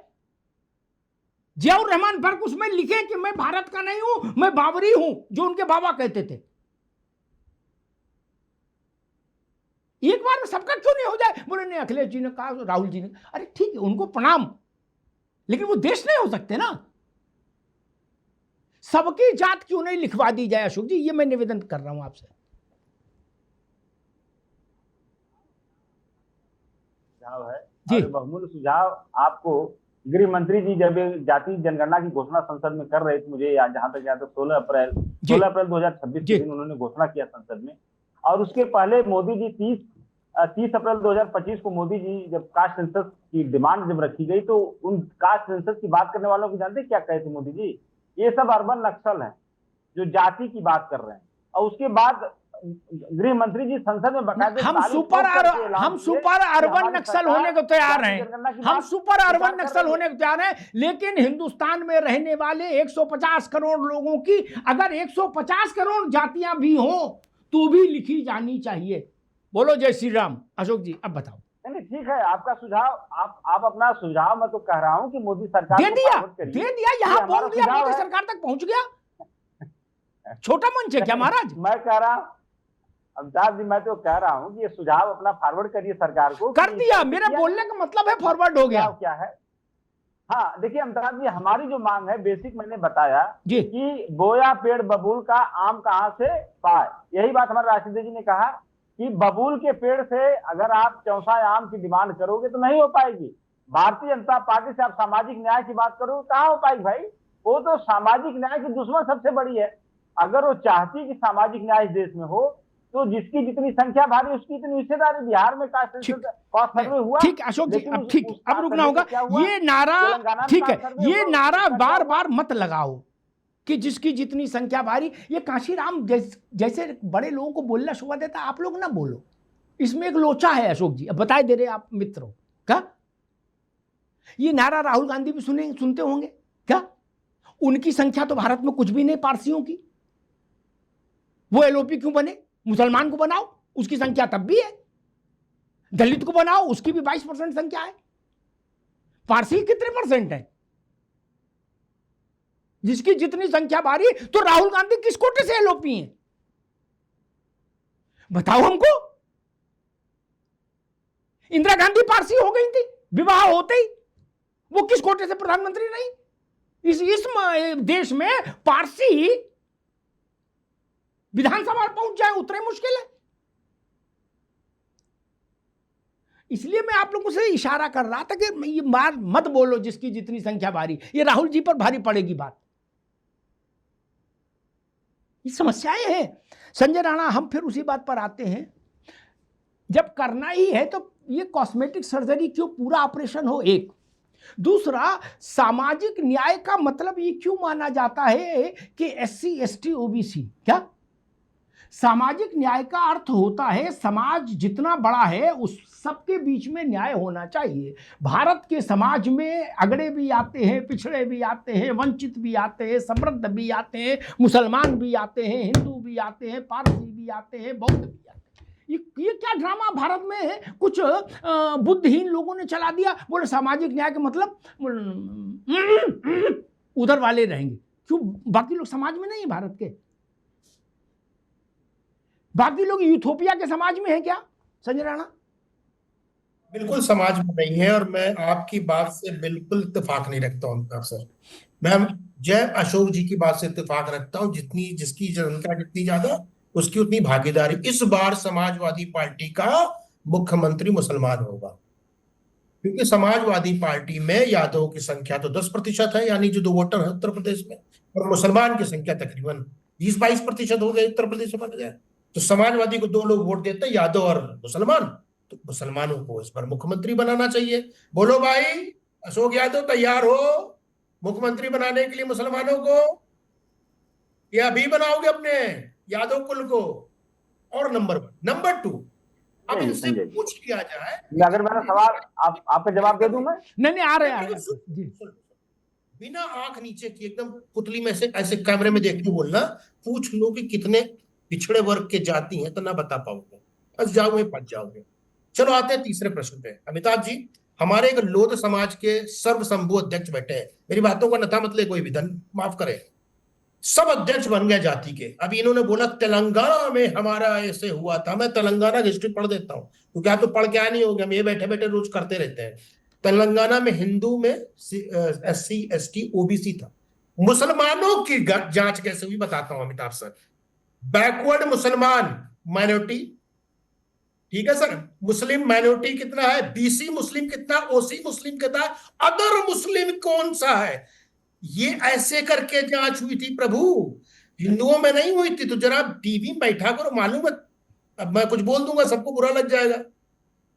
जियाउर रहमान फर्क उसमें लिखे कि मैं भारत का नहीं हूं, मैं बाबरी हूं, जो उनके बाबा कहते थे। एक बार में सबका क्यों नहीं हो जाए? बोले नहीं, अखिलेश जी ने कहा, राहुल जी ने, अरे ठीक है उनको प्रणाम, लेकिन वो देश नहीं हो सकते ना। सबकी जात क्यों नहीं लिखवा दी जाए? अशोक जी ये मैं निवेदन कर रहा हूं आपसे। सुझाव है जी, और बहुमूल्य सुझाव आपको गृह मंत्री जी जब जाति जनगणना की घोषणा संसद में कर रहे थे, मुझे जहां तक याद है 16 अप्रैल 2026 के दिन उन्होंने घोषणा किया संसद में। और उसके पहले मोदी जी 30 अप्रैल 2025 को मोदी जी जब कास्ट सेंसस की डिमांड जब रखी गई तो उन कास्ट सेंसस की बात करने वालों को जानते क्या कहे थे मोदी जी? ये सब अर्बन नक्सल है जो जाति की बात कर रहे हैं। और उसके बाद गृह मंत्री जी संसद में बकायदे हम सुपर अर्बन नक्सल होने को तैयार हैं, हम सुपर अर्बन नक्सल होने को तैयार हैं, लेकिन हिंदुस्तान में रहने वाले 150 करोड़ लोगों की अगर 150 करोड़ जातियां भी हों तो भी लिखी जानी चाहिए। बोलो जय श्री राम। अशोक जी अब बताओ। नहीं ठीक है आपका सुझाव, आप अपना सुझाव, मैं तो कह रहा हूं कि मोदी सरकार दे दिया यहां बोल दिया, मोदी सरकार तक पहुंच गया। छोटा मंच है क्या महाराज? मैं कह रहा हूं अमिताभ जी, मैं तो कह रहा हूं कि ये सुझाव अपना फॉरवर्ड करिए सरकार को। कर दिया, मेरा बोलने का मतलब है फॉरवर्ड हो गया। क्या है? हाँ देखिए अमिताभ जी, हमारी जो मांग है बेसिक मैंने बताया कि बोया पेड़ बबूल का आम कहां से पाए। यही बात हमारे राशिद जी ने कहा कि बबूल के पेड़ से अगर आप चौसा आम की डिमांड करोगे तो नहीं हो पाएगी। भारतीय जनता पार्टी से आप सामाजिक न्याय की बात करोगे, कहाँ हो पाएगी भाई? वो तो सामाजिक न्याय की दुश्मन सबसे बड़ी है। अगर वो चाहती कि सामाजिक न्याय इस देश में हो तो जिसकी जितनी संख्या भारी उसकी इतनी हिस्सेदारी। बिहार में कास्ट सर्वे हुआ, ठीक अशोक जी, अब ठीक अब रुकना होगा। ये नारा ठीक है, ये नारा बार बार मत लगाओ कि जिसकी जितनी संख्या भारी। ये काशीराम जैसे बड़े लोगों को बोलना शोभा देता, आप लोग ना बोलो, इसमें एक लोचा है। अशोक जी अब बताए दे रहे आप मित्रों क्या ये नारा राहुल गांधी भी सुनते होंगे क्या? उनकी संख्या तो भारत में कुछ भी नहीं पारसियों की, वो एलओपी क्यों बने? मुसलमान को बनाओ, उसकी संख्या तब भी है। दलित को बनाओ, उसकी भी 22% संख्या है। पारसी कितने परसेंट है? जिसकी जितनी संख्या भारी, तो राहुल गांधी किस कोटे से एलओपी हैं? बताओ हमको। इंदिरा गांधी पारसी हो गई थी विवाह होते ही, वो किस कोटे से प्रधानमंत्री नहीं? इस देश में पारसी विधानसभा पहुंच जाए उतने मुश्किल है। इसलिए मैं आप लोगों से इशारा कर रहा था कि ये बात मत बोलो जिसकी जितनी संख्या भारी, ये राहुल जी पर भारी पड़ेगी बात। ये समस्याएं हैं। संजय राणा, हम फिर उसी बात पर आते हैं, जब करना ही है तो ये कॉस्मेटिक सर्जरी क्यों पूरा ऑपरेशन हो? एक दूसरा, सामाजिक न्याय का मतलब ये क्यों माना जाता है कि एससी एसटी ओबीसी? क्या सामाजिक न्याय का अर्थ होता है समाज जितना बड़ा है उस सबके बीच में न्याय होना चाहिए। भारत के समाज में अगड़े भी आते हैं, पिछड़े भी आते हैं, वंचित भी आते हैं, समृद्ध भी आते हैं, मुसलमान भी आते हैं, हिंदू भी आते हैं, पारसी भी आते हैं, बौद्ध भी आते हैं। ये क्या ड्रामा भारत में है? कुछ बुद्धिहीन लोगों ने चला दिया, बोले सामाजिक न्याय का मतलब उधर वाले रहेंगे। क्यों? बाकी लोग समाज में नहीं है भारत के? बाकी लोग यूथोपिया के समाज में है क्या संजय राणा? बिल्कुल समाज में नहीं है, और मैं आपकी बात से बिल्कुल इत्तेफाक नहीं रखता हूँ सर। मैं जय अशोक जी की बात से इत्तेफाक रखता हूँ, जिसकी जनता जितनी ज्यादा उसकी उतनी भागीदारी। इस बार समाजवादी पार्टी का मुख्यमंत्री मुसलमान होगा, क्योंकि समाजवादी पार्टी में यादवों की संख्या तो 10% है, यानी जो 2 वोटर है उत्तर प्रदेश में, और मुसलमान की संख्या तकरीबन 20-22% हो गई उत्तर प्रदेश में। तो समाजवादी को 2 लोग वोट देते हैं, यादव और मुसलमान, तो मुसलमानों को इस पर मुख्यमंत्री बनाना चाहिए। बोलो भाई, अशोक यादव तैयार हो मुख्यमंत्री बनाने के लिए मुसलमानों को, या अभी बनाओगे अपने यादव कुल को? और नंबर 2, अब इनसे पूछ लिया जाए, अगर मेरा सवाल आपका जवाब दे दूं मैं? नहीं आ रहे जी। बिना आंख नीचे की एकदम पुतली में से ऐसे कैमरे में देख के बोलना, पूछ लो कि कितने पिछड़े वर्ग के जाति हैं, तो ना बता पाओगे, बस जाओगे पच जाओगे। चलो आते हैं तीसरे प्रश्न पे। अमिताभ जी, हमारे एक लोध समाज के सर्वसंभू अध्यक्ष बैठे हैं, मेरी बातों का नथा मतलब कोई भी धन माफ करे, सब अध्यक्ष बन गए जाति के। अभी इन्होंने बोला तेलंगाना में हमारा ऐसे हुआ था। मैं तेलंगाना की हिस्ट्री पढ़ देता हूँ, क्योंकि आप तो पढ़ के आए नहीं होंगे, हम ये बैठे बैठे रोज करते रहते हैं। तेलंगाना में हिंदू में SC ST OBC था। मुसलमानों की जांच कैसे हुई बताता हूं अमिताभ सर। बैकवर्ड मुसलमान माइनॉरिटी, ठीक है सर, मुस्लिम माइनॉरिटी कितना है, BC मुस्लिम कितना, OC मुस्लिम कितना, अदर मुस्लिम कौन सा है, ये ऐसे करके जांच हुई थी प्रभु, हिंदुओं में नहीं हुई थी। तो जरा टीवी में बैठा करो, मालूम है अब मैं कुछ बोल दूंगा सबको बुरा लग जाएगा।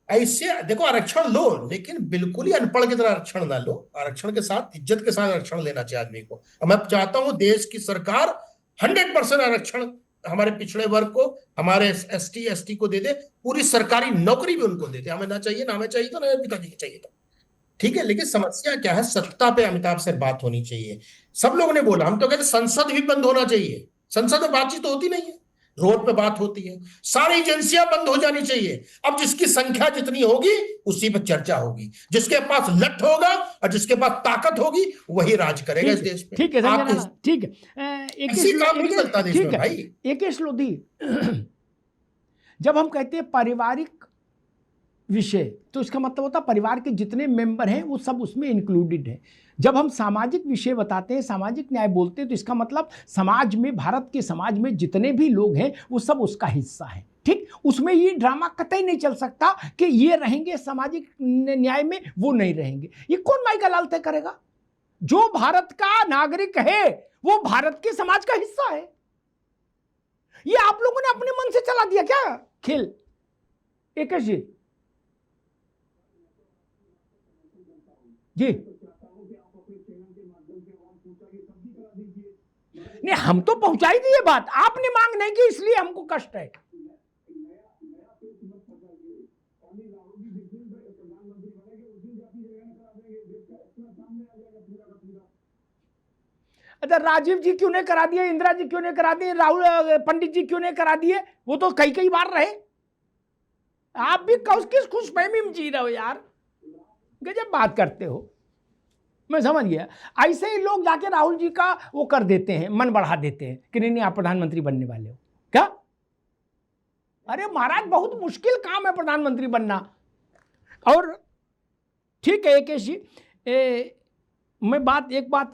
ऐसे देखो, आरक्षण लो, लेकिन बिल्कुल ही अनपढ़ की तरह आरक्षण ना लो, आरक्षण के साथ इज्जत के साथ आरक्षण लेना चाहिए आदमी को। और मैं चाहता हूं देश की सरकार 100% आरक्षण हमारे पिछड़े वर्ग को, हमारे ST ST को दे दे, पूरी सरकारी नौकरी भी उनको दे दे। हमें ना चाहिए, ना हमें चाहिए तो, ना पिताजी को चाहिए तो, ठीक है। लेकिन समस्या क्या है, सत्ता पे अमिताभ से बात होनी चाहिए। सब लोगों ने बोला, हम तो कहते संसद भी बंद होना चाहिए, संसद में बातचीत तो होती नहीं है, रोड पे बात होती है, सारी एजेंसियां बंद हो जानी चाहिए। अब जिसकी संख्या जितनी होगी उसी पर चर्चा होगी, जिसके पास लठ होगा और जिसके पास ताकत होगी वही राज करेगा इस देश में। ठीक है ठीक है, एकेश लोधी, जब हम कहते हैं पारिवारिक विषय, तो इसका मतलब होता है परिवार के जितने मेंबर हैं वो सब उसमें इंक्लूडेड हैं। जब हम सामाजिक विषय बताते हैं, सामाजिक न्याय बोलते हैं, तो इसका मतलब समाज में, भारत के समाज में जितने भी लोग हैं वो सब उसका हिस्सा है। ठीक, उसमें ये ड्रामा कतई नहीं चल सकता कि ये रहेंगे सामाजिक न्याय में, वो नहीं रहेंगे। ये कौन माई का लाल तय करेगा? जो भारत का नागरिक है वो भारत के समाज का हिस्सा है। ये आप लोगों ने अपने मन से चला दिया क्या खेल? एकेश जी जी, नहीं हम तो पहुंचा ही दिए बात, आपने मांग नहीं की इसलिए हमको कष्ट है। अच्छा, राजीव जी क्यों नहीं करा दिए, इंदिरा जी क्यों नहीं करा दिए, राहुल पंडित जी क्यों नहीं करा दिए? वो तो कई बार रहे। आप भी किस खुशफहमी में जी रहे हो यार, गजब बात करते हो। मैं समझ गया, ऐसे ही लोग जाके राहुल जी का वो कर देते हैं, मन बढ़ा देते हैं कि नहीं आप प्रधानमंत्री बनने वाले हो क्या? अरे महाराज, बहुत मुश्किल काम है प्रधानमंत्री बनना। और ठीक है एकेश जी, मैं एक बात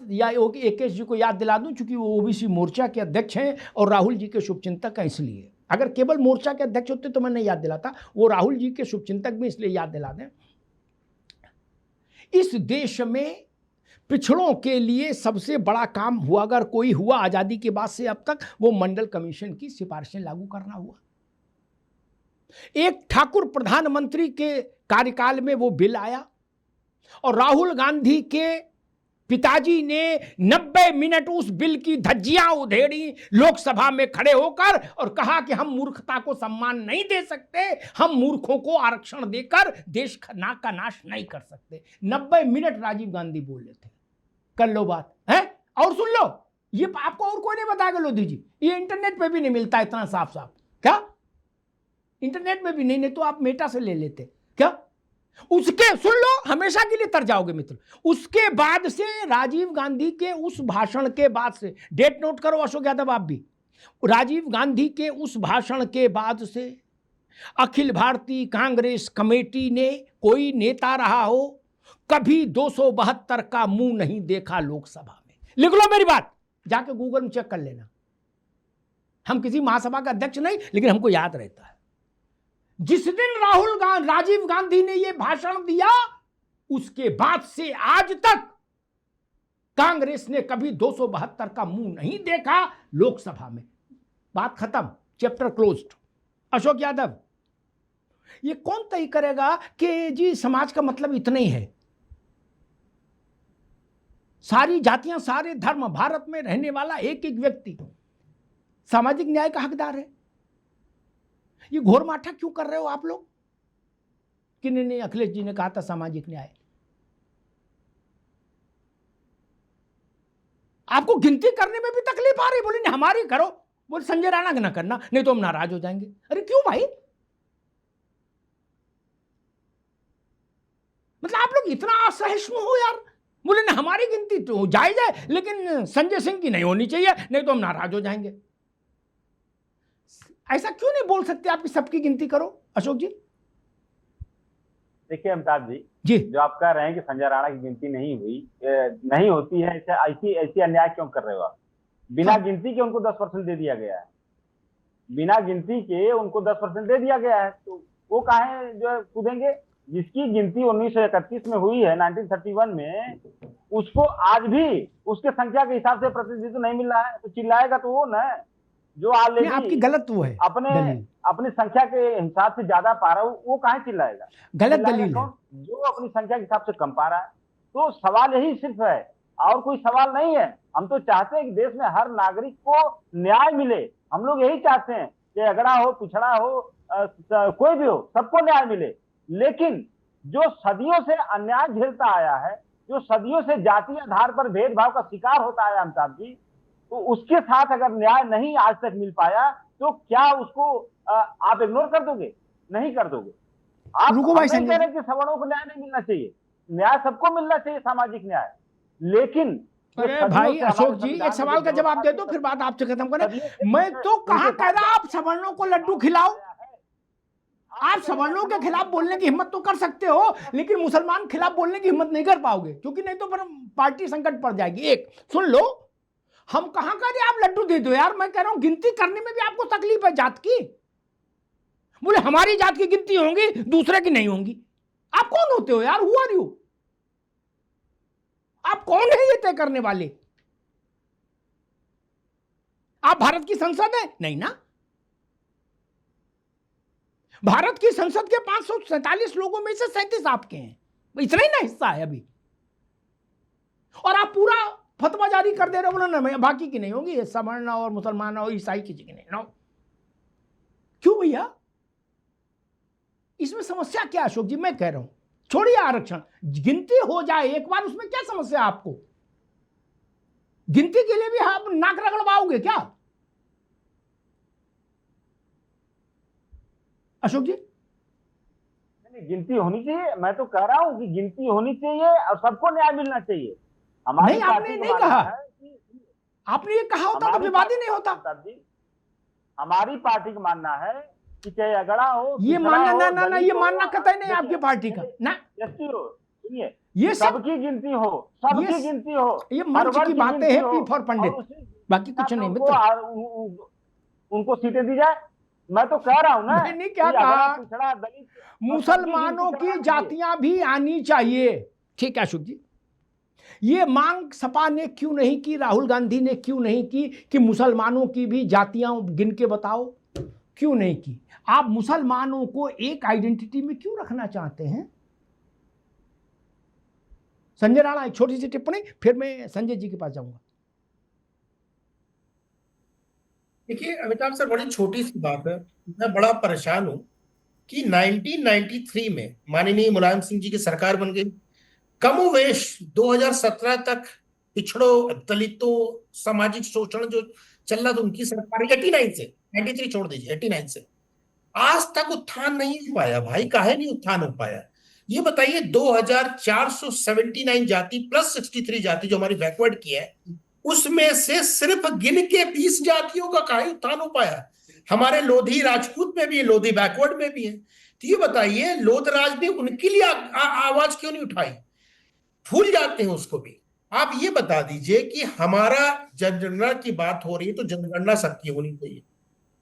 एकेश जी को याद दिला दूं, चूंकि वो OBC मोर्चा के अध्यक्ष हैं और राहुल जी के शुभचिंतक हैं, इसलिए। अगर केवल मोर्चा के अध्यक्ष होते तो मैं नहीं याद दिलाता, वो राहुल जी के शुभचिंतक भी इसलिए याद दिला दें। इस देश में पिछड़ों के लिए सबसे बड़ा काम हुआ, अगर कोई हुआ आजादी के बाद से अब तक, वो मंडल कमीशन की सिफारिशें लागू करना हुआ। एक ठाकुर प्रधानमंत्री के कार्यकाल में वो बिल आया और राहुल गांधी के पिताजी ने 90 मिनट उस बिल की धज्जियां उधेड़ी लोकसभा में खड़े होकर और कहा कि हम मूर्खता को सम्मान नहीं दे सकते, हम मूर्खों को आरक्षण देकर देश का नाश नहीं कर सकते। 90 मिनट राजीव गांधी बोले थे। कर लो बात है, और सुन लो, ये आपको और कोई नहीं बताएगा लोधी जी, ये इंटरनेट पे भी नहीं मिलता इतना साफ साफ। क्या इंटरनेट में भी नहीं तो आप मेटा से ले लेते क्या? उसके सुन लो, हमेशा के लिए तर जाओगे मित्र। उसके बाद से राजीव गांधी के उस भाषण के बाद से, डेट नोट करो अशोक यादव आप भी, राजीव गांधी के उस भाषण के बाद से अखिल भारतीय कांग्रेस कमेटी ने कोई नेता रहा हो कभी 272 का मुंह नहीं देखा लोकसभा में। लिख लो मेरी बात, जाके गूगल में चेक कर लेना। हम किसी महासभा का अध्यक्ष नहीं, लेकिन हमको याद रहता है जिस दिन राजीव गांधी ने यह भाषण दिया उसके बाद से आज तक कांग्रेस ने कभी 272 का मुंह नहीं देखा लोकसभा में। बात खत्म, चैप्टर क्लोज्ड। अशोक यादव, ये कौन तय करेगा कि जी समाज का मतलब इतना ही है? सारी जातियां, सारे धर्म, भारत में रहने वाला एक एक व्यक्ति सामाजिक न्याय का हकदार है। ये घोर माठा क्यों कर रहे हो आप लोग कि नहीं अखिलेश जी ने कहा था सामाजिक न्याय? आपको गिनती करने में भी तकलीफ आ रही, बोले नहीं हमारी करो, बोले संजय राणा ना करना नहीं तो हम नाराज हो जाएंगे। अरे क्यों भाई, मतलब आप लोग इतना असहिष्णु हो यार। बोले ना हमारी गिनती तो जायज है लेकिन संजय सिंह की नहीं होनी चाहिए नहीं तो हम नाराज हो जाएंगे। ऐसा क्यों नहीं बोल सकते आप कि सबकी गिनती करो? अशोक जी देखिए अमिताभ जी, जो आप कह रहे हैं कि संजय राणा की गिनती नहीं होती है, ऐसी अन्याय क्यों कर रहे हो आप? बिना गिनती के उनको 10% दे दिया गया है, बिना गिनती के उनको 10% दे दिया गया है, तो वो काहे जो है कूदेंगे? जिसकी गिनती 1931 में हुई है, 1931 में, उसको आज भी उसके संख्या के हिसाब से प्रतिनिधित्व नहीं मिल रहा है, तो चिल्लाएगा तो वो ना जो ऑलरेडी आपकी गलत वो है अपनी संख्या के हिसाब से ज्यादा पा रहा है, वो काहे चिल्लाएगा? गलत दलील है। जो अपनी संख्या के हिसाब से कम पा रहा है। तो सवाल यही सिर्फ है और कोई सवाल नहीं है। हम तो चाहते हैं कि देश में हर नागरिक को न्याय मिले। हम लोग यही चाहते हैं कि अगड़ा हो, पिछड़ा हो, कोई भी हो, सबको न्याय मिले। लेकिन जो सदियों से अन्याय झेलता आया है, जो सदियों से जातीय आधार पर भेदभाव का शिकार होता आया अमिताभ जी, तो उसके साथ अगर न्याय नहीं आज तक मिल पाया तो क्या उसको आप इग्नोर कर दोगे? नहीं कर दोगे। आप नहीं कह रहे कि सवर्णों को न्याय नहीं मिलना चाहिए, न्याय सबको मिलना चाहिए, सामाजिक न्याय। लेकिन अरे भाई अशोक जी, एक सवाल का जवाब दे दो फिर बात आपसे खत्म करें। मैं तो कहां कह रहा आप सवर्णों को लड्डू खिलाओ। आप सवर्णों के खिलाफ बोलने की हिम्मत तो कर सकते हो, लेकिन मुसलमान खिलाफ बोलने की हिम्मत नहीं कर पाओगे, क्योंकि नहीं तो फिर पार्टी संकट पड़ जाएगी। एक सुन लो, हम कहां कह रहे आप लड्डू दे दो यार। मैं कह रहा हूं गिनती करने में भी आपको तकलीफ है जात की। बोले हमारी जात की गिनती होंगी, दूसरे की नहीं होंगी। आप कौन होते हो यार? Who are you? आप कौन है ये तय करने वाले? आप भारत की संसद है? नहीं ना। भारत की संसद के 547 लोगों में से 37 आपके हैं, इतना ही ना हिस्सा है अभी। और आप पूरा फतवा जारी कर दे रहे हो, बोला ना बाकी की नहीं होगी, सवर्ण और मुसलमान और ईसाई किसी की नहीं। नो, क्यों भैया? इसमें समस्या क्या अशोक जी? मैं कह रहा हूं छोड़िए आरक्षण, गिनती हो जाए एक बार, उसमें क्या समस्या आपको? गिनती के लिए भी आप नाक रगड़वाओगे क्या अशोक जी? नहीं, गिनती होनी चाहिए। मैं तो कह रहा हूं कि गिनती होनी चाहिए और सबको न्याय मिलना चाहिए। नहीं, आपने नहीं कहा। आपने ये कहा होता तो विवाद ही नहीं होता। हमारी पार्टी का मानना है कि चाहे अगड़ा हो, ये मानना ना ये मानना कतई नहीं आपकी पार्टी का ना। सुनिए, ये सबकी गिनती हो, सबकी गिनती हो, ये मंच की बातें हैं पी फॉर पंडित, बाकी कुछ नहीं मित्र। उनको सीटें दी जाए। मैं तो कह रहा हूं ना, मैंने क्या कहा? मुसलमानों की जातियां भी आनी चाहिए। ठीक है अशोक जी, ये मांग सपा ने क्यों नहीं की, राहुल गांधी ने क्यों नहीं की कि मुसलमानों की भी जातियां गिन के बताओ? क्यों नहीं की? आप मुसलमानों को एक आइडेंटिटी में क्यों रखना चाहते हैं? संजय राणा, एक छोटी सी टिप्पणी, फिर मैं संजय जी के पास जाऊंगा। देखिए अमिताभ सर, बड़ी छोटी सी बात है। मैं बड़ा परेशान हूं कि 1993 में माननीय मुलायम सिंह जी की सरकार बन गई। कमोवेश 2017 तक पिछड़ों, दलितों, सामाजिक शोषण जो चल रहा था, उनकी सरकार 89 से, 93 छोड़ दीजिए, 89 से आज तक उत्थान नहीं हो पाया। भाई काहे नहीं उत्थान हो पाया? ये बताइए, 2479 जाति प्लस 63 जाति जो हमारी बैकवर्ड की है, उसमें से सिर्फ गिन के 20 जातियों का काहे उत्थान हो पाया? हमारे लोधी राजपूत में भी है, लोधी बैकवर्ड में भी है। तो ये बताइए लोधराज ने उनके लिए आवाज क्यों नहीं उठाई? भूल जाते हैं उसको भी। आप ये बता दीजिए कि हमारा जनगणना की बात हो रही है तो जनगणना सबकी होनी चाहिए।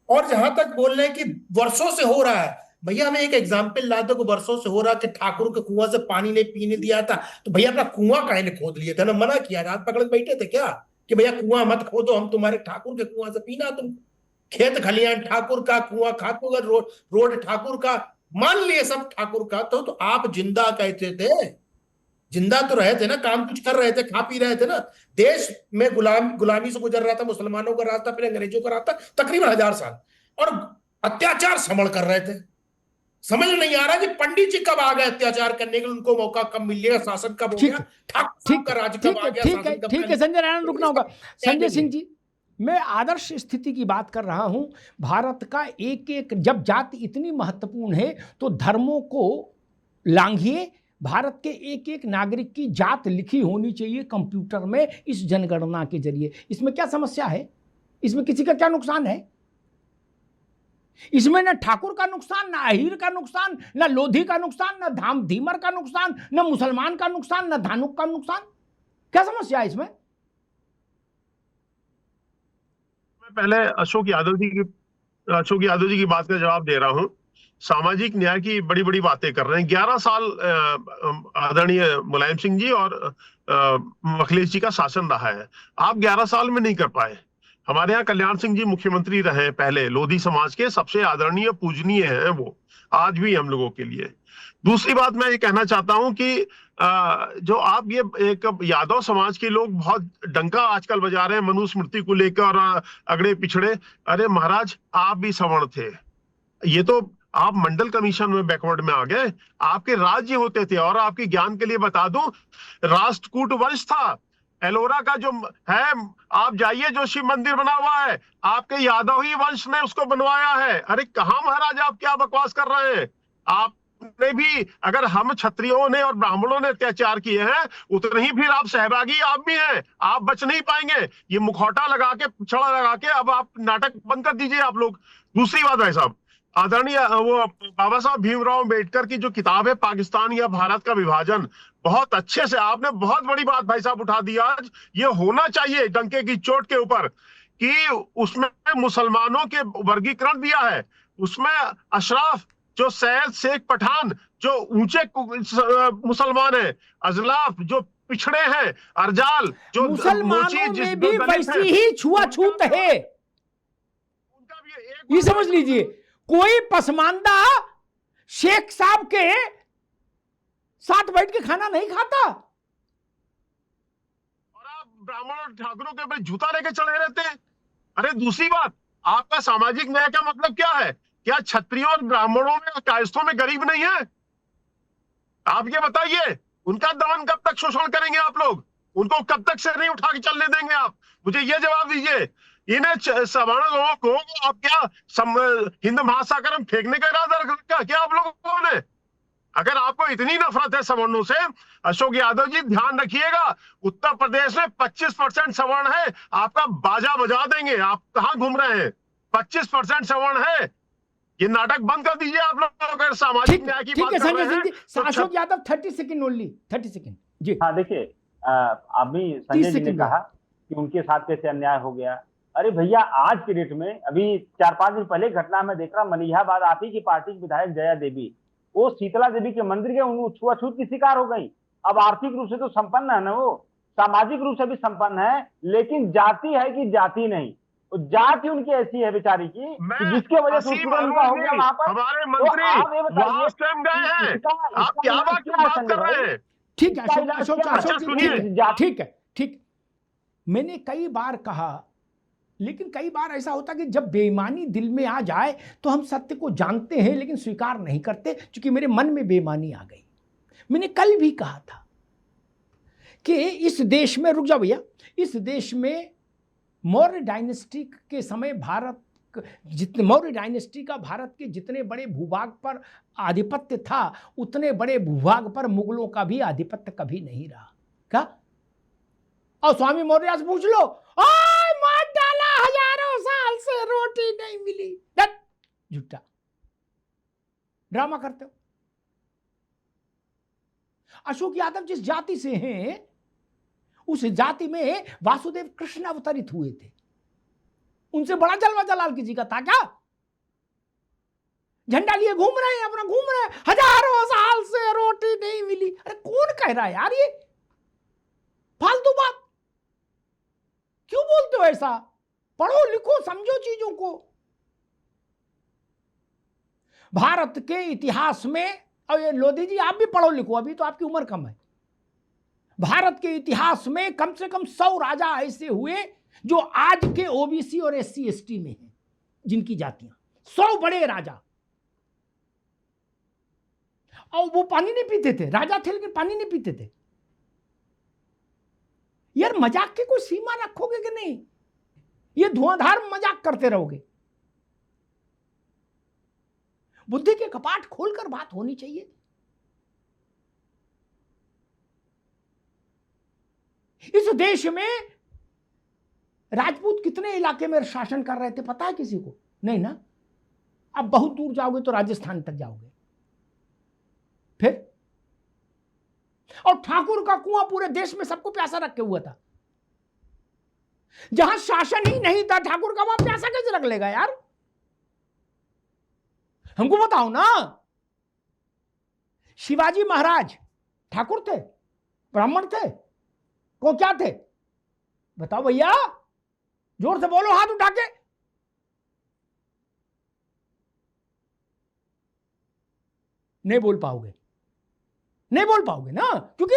और जहां तक बोल रहे हैं कि वर्षों से हो रहा है, भैया हमें एक एग्जाम्पल ला दो कि वर्षों से हो रहा कि ठाकुर के कुआं से पानी नहीं पीने दिया था, तो भैया अपना कुआं काहे ने खोद लिए थे ना? मना किया, रात पकड़ बैठे थे क्या कि भैया कुआं मत खोदो, हम तुम्हारे ठाकुर के कुआं से पीना, तुम खेत खलियान ठाकुर का, कुआं ठाकुर का, रोड ठाकुर का, मान लिए सब ठाकुर का। तो आप जिंदा कहते थे, जिंदा तो रहे थे ना, काम कुछ कर रहे थे, खा पी रहे थे ना। देश में गुलामी से गुजर रहा था, मुसलमानों का रास्ता, फिर अंग्रेजों का रास्ता, तकरीबन 1000 साल, और अत्याचार समझ कर रहे थे। समझ नहीं आ रहा कि पंडित जी कब आ गए अत्याचार करने के लिए, उनको मौका कब मिल गया, शासन कब हो गया, ठाकुर का राज कब आ गया, शासन कब? ठीक है संजय राणा, रुकना होगा। संजय सिंह जी, मैं आदर्श स्थिति की बात कर रहा हूं। भारत का एक एक, जब जाति इतनी महत्वपूर्ण है तो धर्मों को लांघिए। भारत के एक एक नागरिक की जात लिखी होनी चाहिए कंप्यूटर में इस जनगणना के जरिए। इसमें क्या समस्या है? इसमें किसी का क्या नुकसान है? इसमें न ठाकुर का नुकसान, न अहीर का नुकसान, न लोधी का नुकसान, न धाम धीमर का नुकसान, न मुसलमान का नुकसान, न धानुक का नुकसान। क्या समस्या है इसमें? मैं पहले अशोक यादव जी की बात का जवाब दे रहा हूं। सामाजिक न्याय की बड़ी बड़ी बातें कर रहे हैं। 11 साल आदरणीय मुलायम सिंह जी और अखिलेश जी का शासन रहा है, आप 11 साल में नहीं कर पाए। हमारे यहाँ कल्याण सिंह जी मुख्यमंत्री रहे पहले, लोधी समाज के सबसे आदरणीय पूजनीय हैं वो, आज भी हम लोगों के लिए। दूसरी बात मैं ये कहना चाहता हूं कि जो आप ये एक यादव समाज के लोग बहुत डंका आजकल बजा रहे हैं मनुस्मृति को लेकर और अगड़े पिछड़े। अरे महाराज, आप भी सवर्ण थे, ये तो आप मंडल कमीशन में बैकवर्ड में आ गए। आपके राज्य होते थे, और आपके ज्ञान के लिए बता दूं, राष्ट्रकूट वंश था। एलोरा का जो है, आप जाइए, जो शिव मंदिर बना हुआ है, आपके यादव ही वंश ने उसको बनवाया है। अरे कहां महाराज, आप क्या बकवास कर रहे हैं? आपने भी, अगर हम क्षत्रियों ने और ब्राह्मणों ने अत्याचार किए हैं, उतने ही फिर आप सहभागी आप भी हैं। आप बच नहीं पाएंगे। ये मुखौटा लगा के, पिछड़ा लगा के अब आप नाटक बंद कर दीजिए आप लोग। दूसरी बात भाई साहब, आदरणीय वो बाबा साहब भीमराव अम्बेडकर की जो किताब है पाकिस्तान या भारत का विभाजन, बहुत अच्छे से आपने बहुत बड़ी बात भाई साहब उठा दी आज। ये होना चाहिए डंके की चोट के ऊपर कि उसमें मुसलमानों के वर्गीकरण दिया है। उसमें अशराफ, जो सैयद, शेख, पठान जो ऊंचे मुसलमान है, अजलाफ जो पिछड़े हैं, अर्जाल जो मुसलमानों में भी वैसी ही छुआछूत है। ये समझ लीजिए, कोई पसमानदा शेख साहब के साथ बैठ के खाना नहीं खाता, और आप ब्राह्मण और ठाकुरों के ऊपर जूता लेके चढ़े रहते हैं। अरे दूसरी बात, आपका सामाजिक न्याय का मतलब क्या है? क्या क्षत्रियों और ब्राह्मणों में, कायस्थों में गरीब नहीं है? आप ये बताइए, उनका दमन कब तक शोषण करेंगे आप लोग? उनको कब तक से नहीं उठा के चलने देंगे आप? मुझे ये जवाब दीजिए। इन्हें सवर्ण लोगों को आप क्या हिंद महासागर में फेंकने का इरादा रखा क्या आप लोगों ने? अगर आपको इतनी नफरत है सवर्णों से, अशोक यादव जी ध्यान रखिएगा, उत्तर प्रदेश में 25% सवर्ण है, आपका बाजा बजा देंगे। आप कहां घूम रहे हैं? 25% सवर्ण है। ये नाटक बंद कर दीजिए आप लोग, अगर सामाजिक न्याय की बात कर रहे हैं। Ashok Yadav 30 second only, 30 second जी। हाँ देखिए, अभी संजय जी ने कहा कि उनके साथ कैसे अन्याय हो गया। अरे भैया, आज के डेट में, अभी 4-5 दिन पहले घटना में देख रहा, मलिहाबाद आप ही की पार्टी की विधायक जया देवी, वो शीतला देवी के मंदिर के छुआछूत की शिकार हो गई। अब आर्थिक रूप से तो संपन्न है ना, वो सामाजिक रूप से भी संपन्न है, लेकिन जाति है कि जाति नहीं, तो जाति उनकी ऐसी है बेचारी की जिसके वजह से उनका हो गया वहां पर। हमारे मंत्री वहां स्वयं गए हैं, आप क्या बात कर रहे हैं? ठीक है ठीक है, ठीक। मैंने कई बार कहा, लेकिन कई बार ऐसा होता कि जब बेईमानी दिल में आ जाए तो हम सत्य को जानते हैं लेकिन स्वीकार नहीं करते, क्योंकि मेरे मन में बेईमानी आ गई। मैंने कल भी कहा था कि इस देश में, रुक जाओ भैया, इस देश में मौर्य डायनेस्टी के समय मौर्य डायनेस्टी का भारत के जितने बड़े भूभाग पर आधिपत्य था, उतने बड़े भूभाग पर मुगलों का भी आधिपत्य कभी नहीं रहा। क्या और स्वामी मौर्य से पूछ लो, ओए मार डाला, हजारों साल से रोटी नहीं मिली। दट झूठा, ड्रामा करते हो। अशोक यादव जिस जाति से हैं, उस जाति में वासुदेव कृष्ण अवतरित हुए थे। उनसे बड़ा जलवा जलाल किसी का था क्या? झंडा लिए घूम रहे हैं, अपना घूम रहे हैं, हजारों साल से रोटी नहीं मिली। अरे कौन कह रहा है यार, ये फालतू बात क्यों बोलते हो ऐसा? पढ़ो लिखो, समझो चीजों को। भारत के इतिहास में, और ये लोधी जी आप भी पढ़ो लिखो, अभी तो आपकी उम्र कम है। भारत के इतिहास में कम से कम 100 राजा ऐसे हुए जो आज के ओबीसी और एससी एसटी में हैं, जिनकी जातियां 100 बड़े राजा। और वो पानी नहीं पीते थे, राजा थे लेकिन पानी नहीं पीते थे। यार मजाक की कोई सीमा रखोगे कि नहीं? ये धुआंधार मजाक करते रहोगे? बुद्धि के कपाट खोलकर बात होनी चाहिए। इस देश में राजपूत कितने इलाके में शासन कर रहे थे पता है किसी को? नहीं ना। अब बहुत दूर जाओगे तो राजस्थान तक जाओगे। फिर और ठाकुर का कुआं पूरे देश में सबको प्यासा रखे हुआ था। जहां शासन ही नहीं था ठाकुर का, वहां प्यासा कैसे रख लेगा यार? हमको बताओ ना। शिवाजी महाराज ठाकुर थे, ब्राह्मण थे, को क्या थे? बताओ भैया, जोर से बोलो, हाथ उठा के। नहीं बोल पाओगे, नहीं बोल पाओगे ना, क्योंकि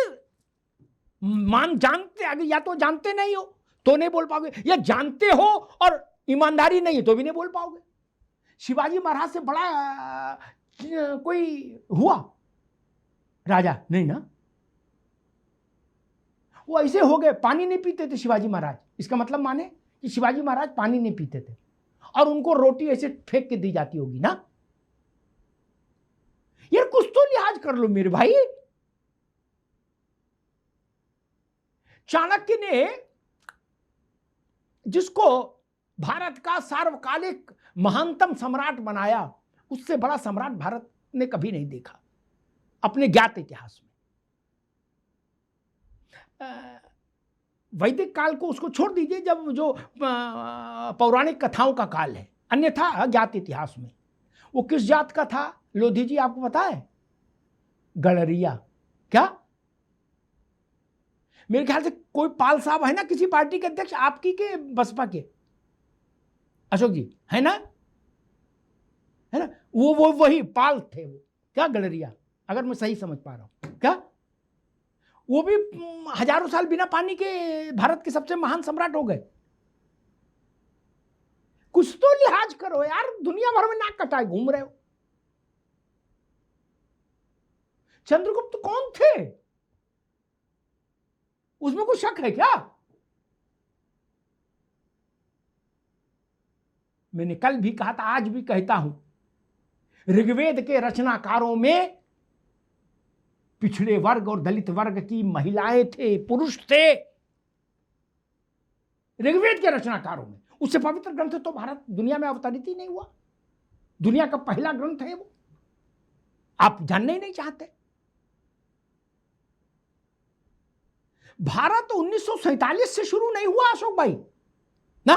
जानते आगे, या तो जानते नहीं हो तो नहीं बोल पाओगे, या जानते हो और ईमानदारी नहीं है तो भी नहीं बोल पाओगे। शिवाजी महाराज से बड़ा कोई हुआ राजा? नहीं ना। वो ऐसे हो गए, पानी नहीं पीते थे शिवाजी महाराज। इसका मतलब माने कि शिवाजी महाराज पानी नहीं पीते थे और उनको रोटी ऐसे फेंक के दी जाती होगी ना। यार कुछ तो लिहाज कर लो मेरे भाई। चाणक्य ने, जिसको भारत का सार्वकालिक महानतम सम्राट बनाया, उससे बड़ा सम्राट भारत ने कभी नहीं देखा अपने ज्ञात इतिहास में। वैदिक काल को उसको छोड़ दीजिए, जब जो पौराणिक कथाओं का काल है, अन्यथा ज्ञात इतिहास में वो किस जात का था लोधी जी आपको पता है? गड़रिया। क्या? मेरे ख्याल से कोई पाल साहब है ना किसी पार्टी के अध्यक्ष, आपकी के बसपा के? अशोक जी है ना, है ना? वो वही पाल थे वो। क्या गड़रिया, अगर मैं सही समझ पा रहा हूं। क्या वो भी हजारों साल बिना पानी के भारत के सबसे महान सम्राट हो गए? कुछ तो लिहाज करो यार, दुनिया भर में नाक कटाए घूम रहे हो। चंद्रगुप्त कौन थे? उसमें कुछ शक है क्या? मैंने कल भी कहा था, आज भी कहता हूं, ऋग्वेद के रचनाकारों में पिछड़े वर्ग और दलित वर्ग की महिलाएं थे, पुरुष थे ऋग्वेद के रचनाकारों में। उससे पवित्र ग्रंथ तो भारत दुनिया में अवतरित ही नहीं हुआ। दुनिया का पहला ग्रंथ है वो, आप जानने ही नहीं चाहते। भारत 1947 से शुरू नहीं हुआ अशोक भाई ना।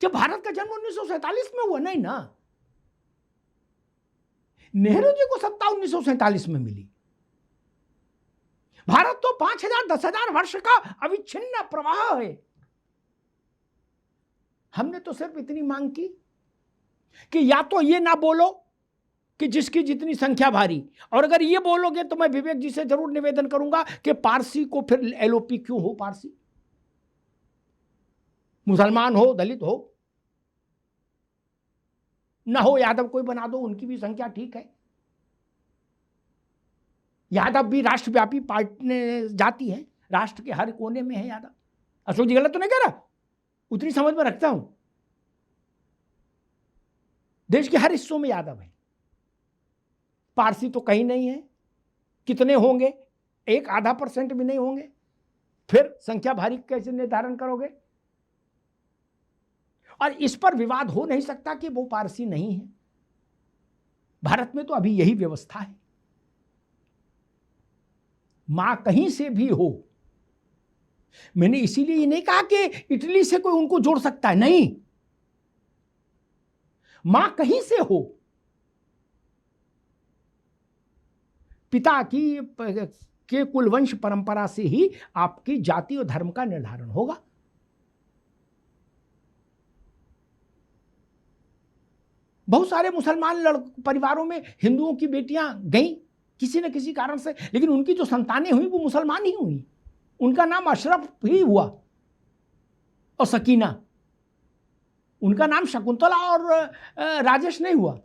जब भारत का जन्म 1947 में हुआ? नहीं ना। नेहरू जी को सत्ता 1947 में मिली। भारत तो 5000 10,000 वर्ष का अविच्छिन्न प्रवाह है। हमने तो सिर्फ इतनी मांग की कि या तो ये ना बोलो कि जिसकी जितनी संख्या भारी, और अगर ये बोलोगे तो मैं विवेक जी से जरूर निवेदन करूंगा कि पारसी को फिर एलओपी क्यों हो? पारसी मुसलमान हो, दलित हो, ना हो यादव कोई बना दो, उनकी भी संख्या ठीक है। यादव भी राष्ट्रव्यापी पार्टी जाति है, राष्ट्र के हर कोने में है यादव। अशोक जी गलत तो नहीं कह रहा? उतनी समझ में रखता हूं। देश के हर हिस्सों में यादव है। पारसी तो कहीं नहीं है। कितने होंगे 1-0.5% भी नहीं होंगे, फिर संख्या भारी कैसे निर्धारण करोगे? और इस पर विवाद हो नहीं सकता कि वो पारसी नहीं है। भारत में तो अभी यही व्यवस्था है। मां कहीं से भी हो, मैंने इसीलिए ये नहीं कहा कि इटली से कोई उनको जोड़ सकता है, नहीं, मां कहीं से हो, पिता की के कुलवंश परंपरा से ही आपकी जाति और धर्म का निर्धारण होगा। बहुत सारे मुसलमान परिवारों में हिंदुओं की बेटियां गईं किसी न किसी कारण से, लेकिन उनकी जो संतानें हुई वो मुसलमान ही हुई। उनका नाम अशरफ ही हुआ और सकीना, उनका नाम शकुंतला और राजेश नहीं हुआ।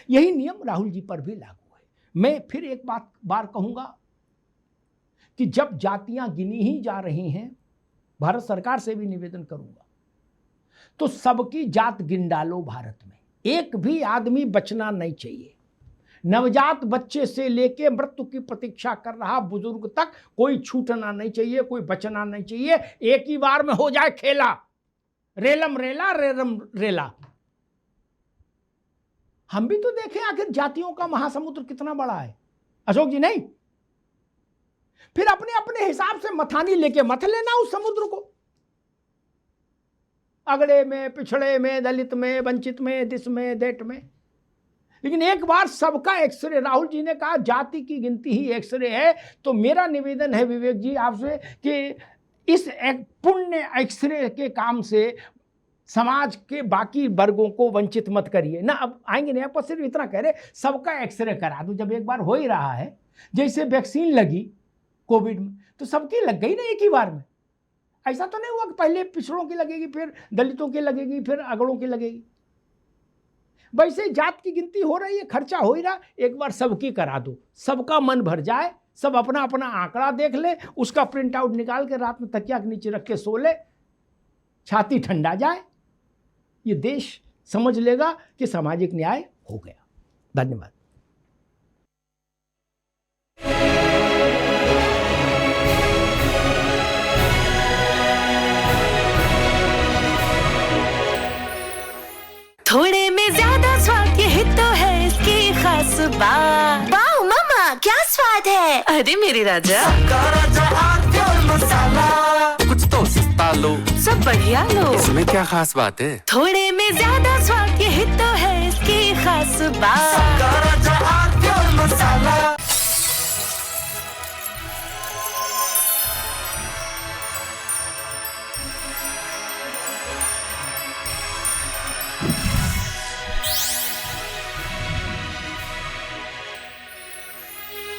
यही नियम राहुल जी पर भी लागू है। मैं फिर एक बार कहूंगा कि जब जातियां गिनी ही जा रही हैं, भारत सरकार से भी निवेदन करूंगा, तो सबकी जात गिन डालो। भारत में एक भी आदमी बचना नहीं चाहिए। नवजात बच्चे से लेके मृत्यु की प्रतीक्षा कर रहा बुजुर्ग तक कोई छूटना नहीं चाहिए, कोई बचना नहीं चाहिए। एक ही बार में हो जाए खेला, रेलम रेला रेलम रेला। हम भी तो देखें आखिर जातियों का महासमुद्र कितना बड़ा है, अशोक जी नहीं? फिर अपने अपने हिसाब से मथानी लेके मत लेना उस समुद्र को। अगड़े में, पिछड़े में, दलित में, वंचित में, दिस में, देट में। लेकिन एक बार सबका एक्सरे, राहुल जी ने कहा जाति की गिनती ही एक्सरे है, तो मेरा निवेदन है विवेक जी आपसे कि इस पुण्य एक्सरे के काम से समाज के बाकी वर्गों को वंचित मत करिए ना। अब आएंगे नहीं, आप सिर्फ इतना कह रहे सबका एक्सरे करा दो। जब एक बार हो ही रहा है, जैसे वैक्सीन लगी कोविड में, तो सबकी लग गई ना एक ही बार में। ऐसा तो नहीं हुआ कि पहले पिछड़ों की लगेगी, फिर दलितों की लगेगी, फिर अगड़ों की लगेगी। वैसे जात की गिनती हो रही है, खर्चा हो ही रहा, एक बार सबकी करा दो, सबका मन भर जाए, सब अपना अपना आंकड़ा देख ले, उसका प्रिंट आउट निकाल के रात में तकिया के नीचे रख के सो ले, छाती ठंडा जाए। ये देश समझ लेगा कि सामाजिक न्याय हो गया। धन्यवाद। थोड़े में ज्यादा स्वाद, यही तो है इसकी खास बात। वाह मम्मा, क्या स्वाद है। अरे मेरे राजा, सबका राजा आरपीआर मसाला। कुछ तो सस्ता लो, सब बढ़िया लो। इसमें क्या खास बात है? थोड़े में ज्यादा स्वाद, यही तो है इसकी खास बात। सबका राजा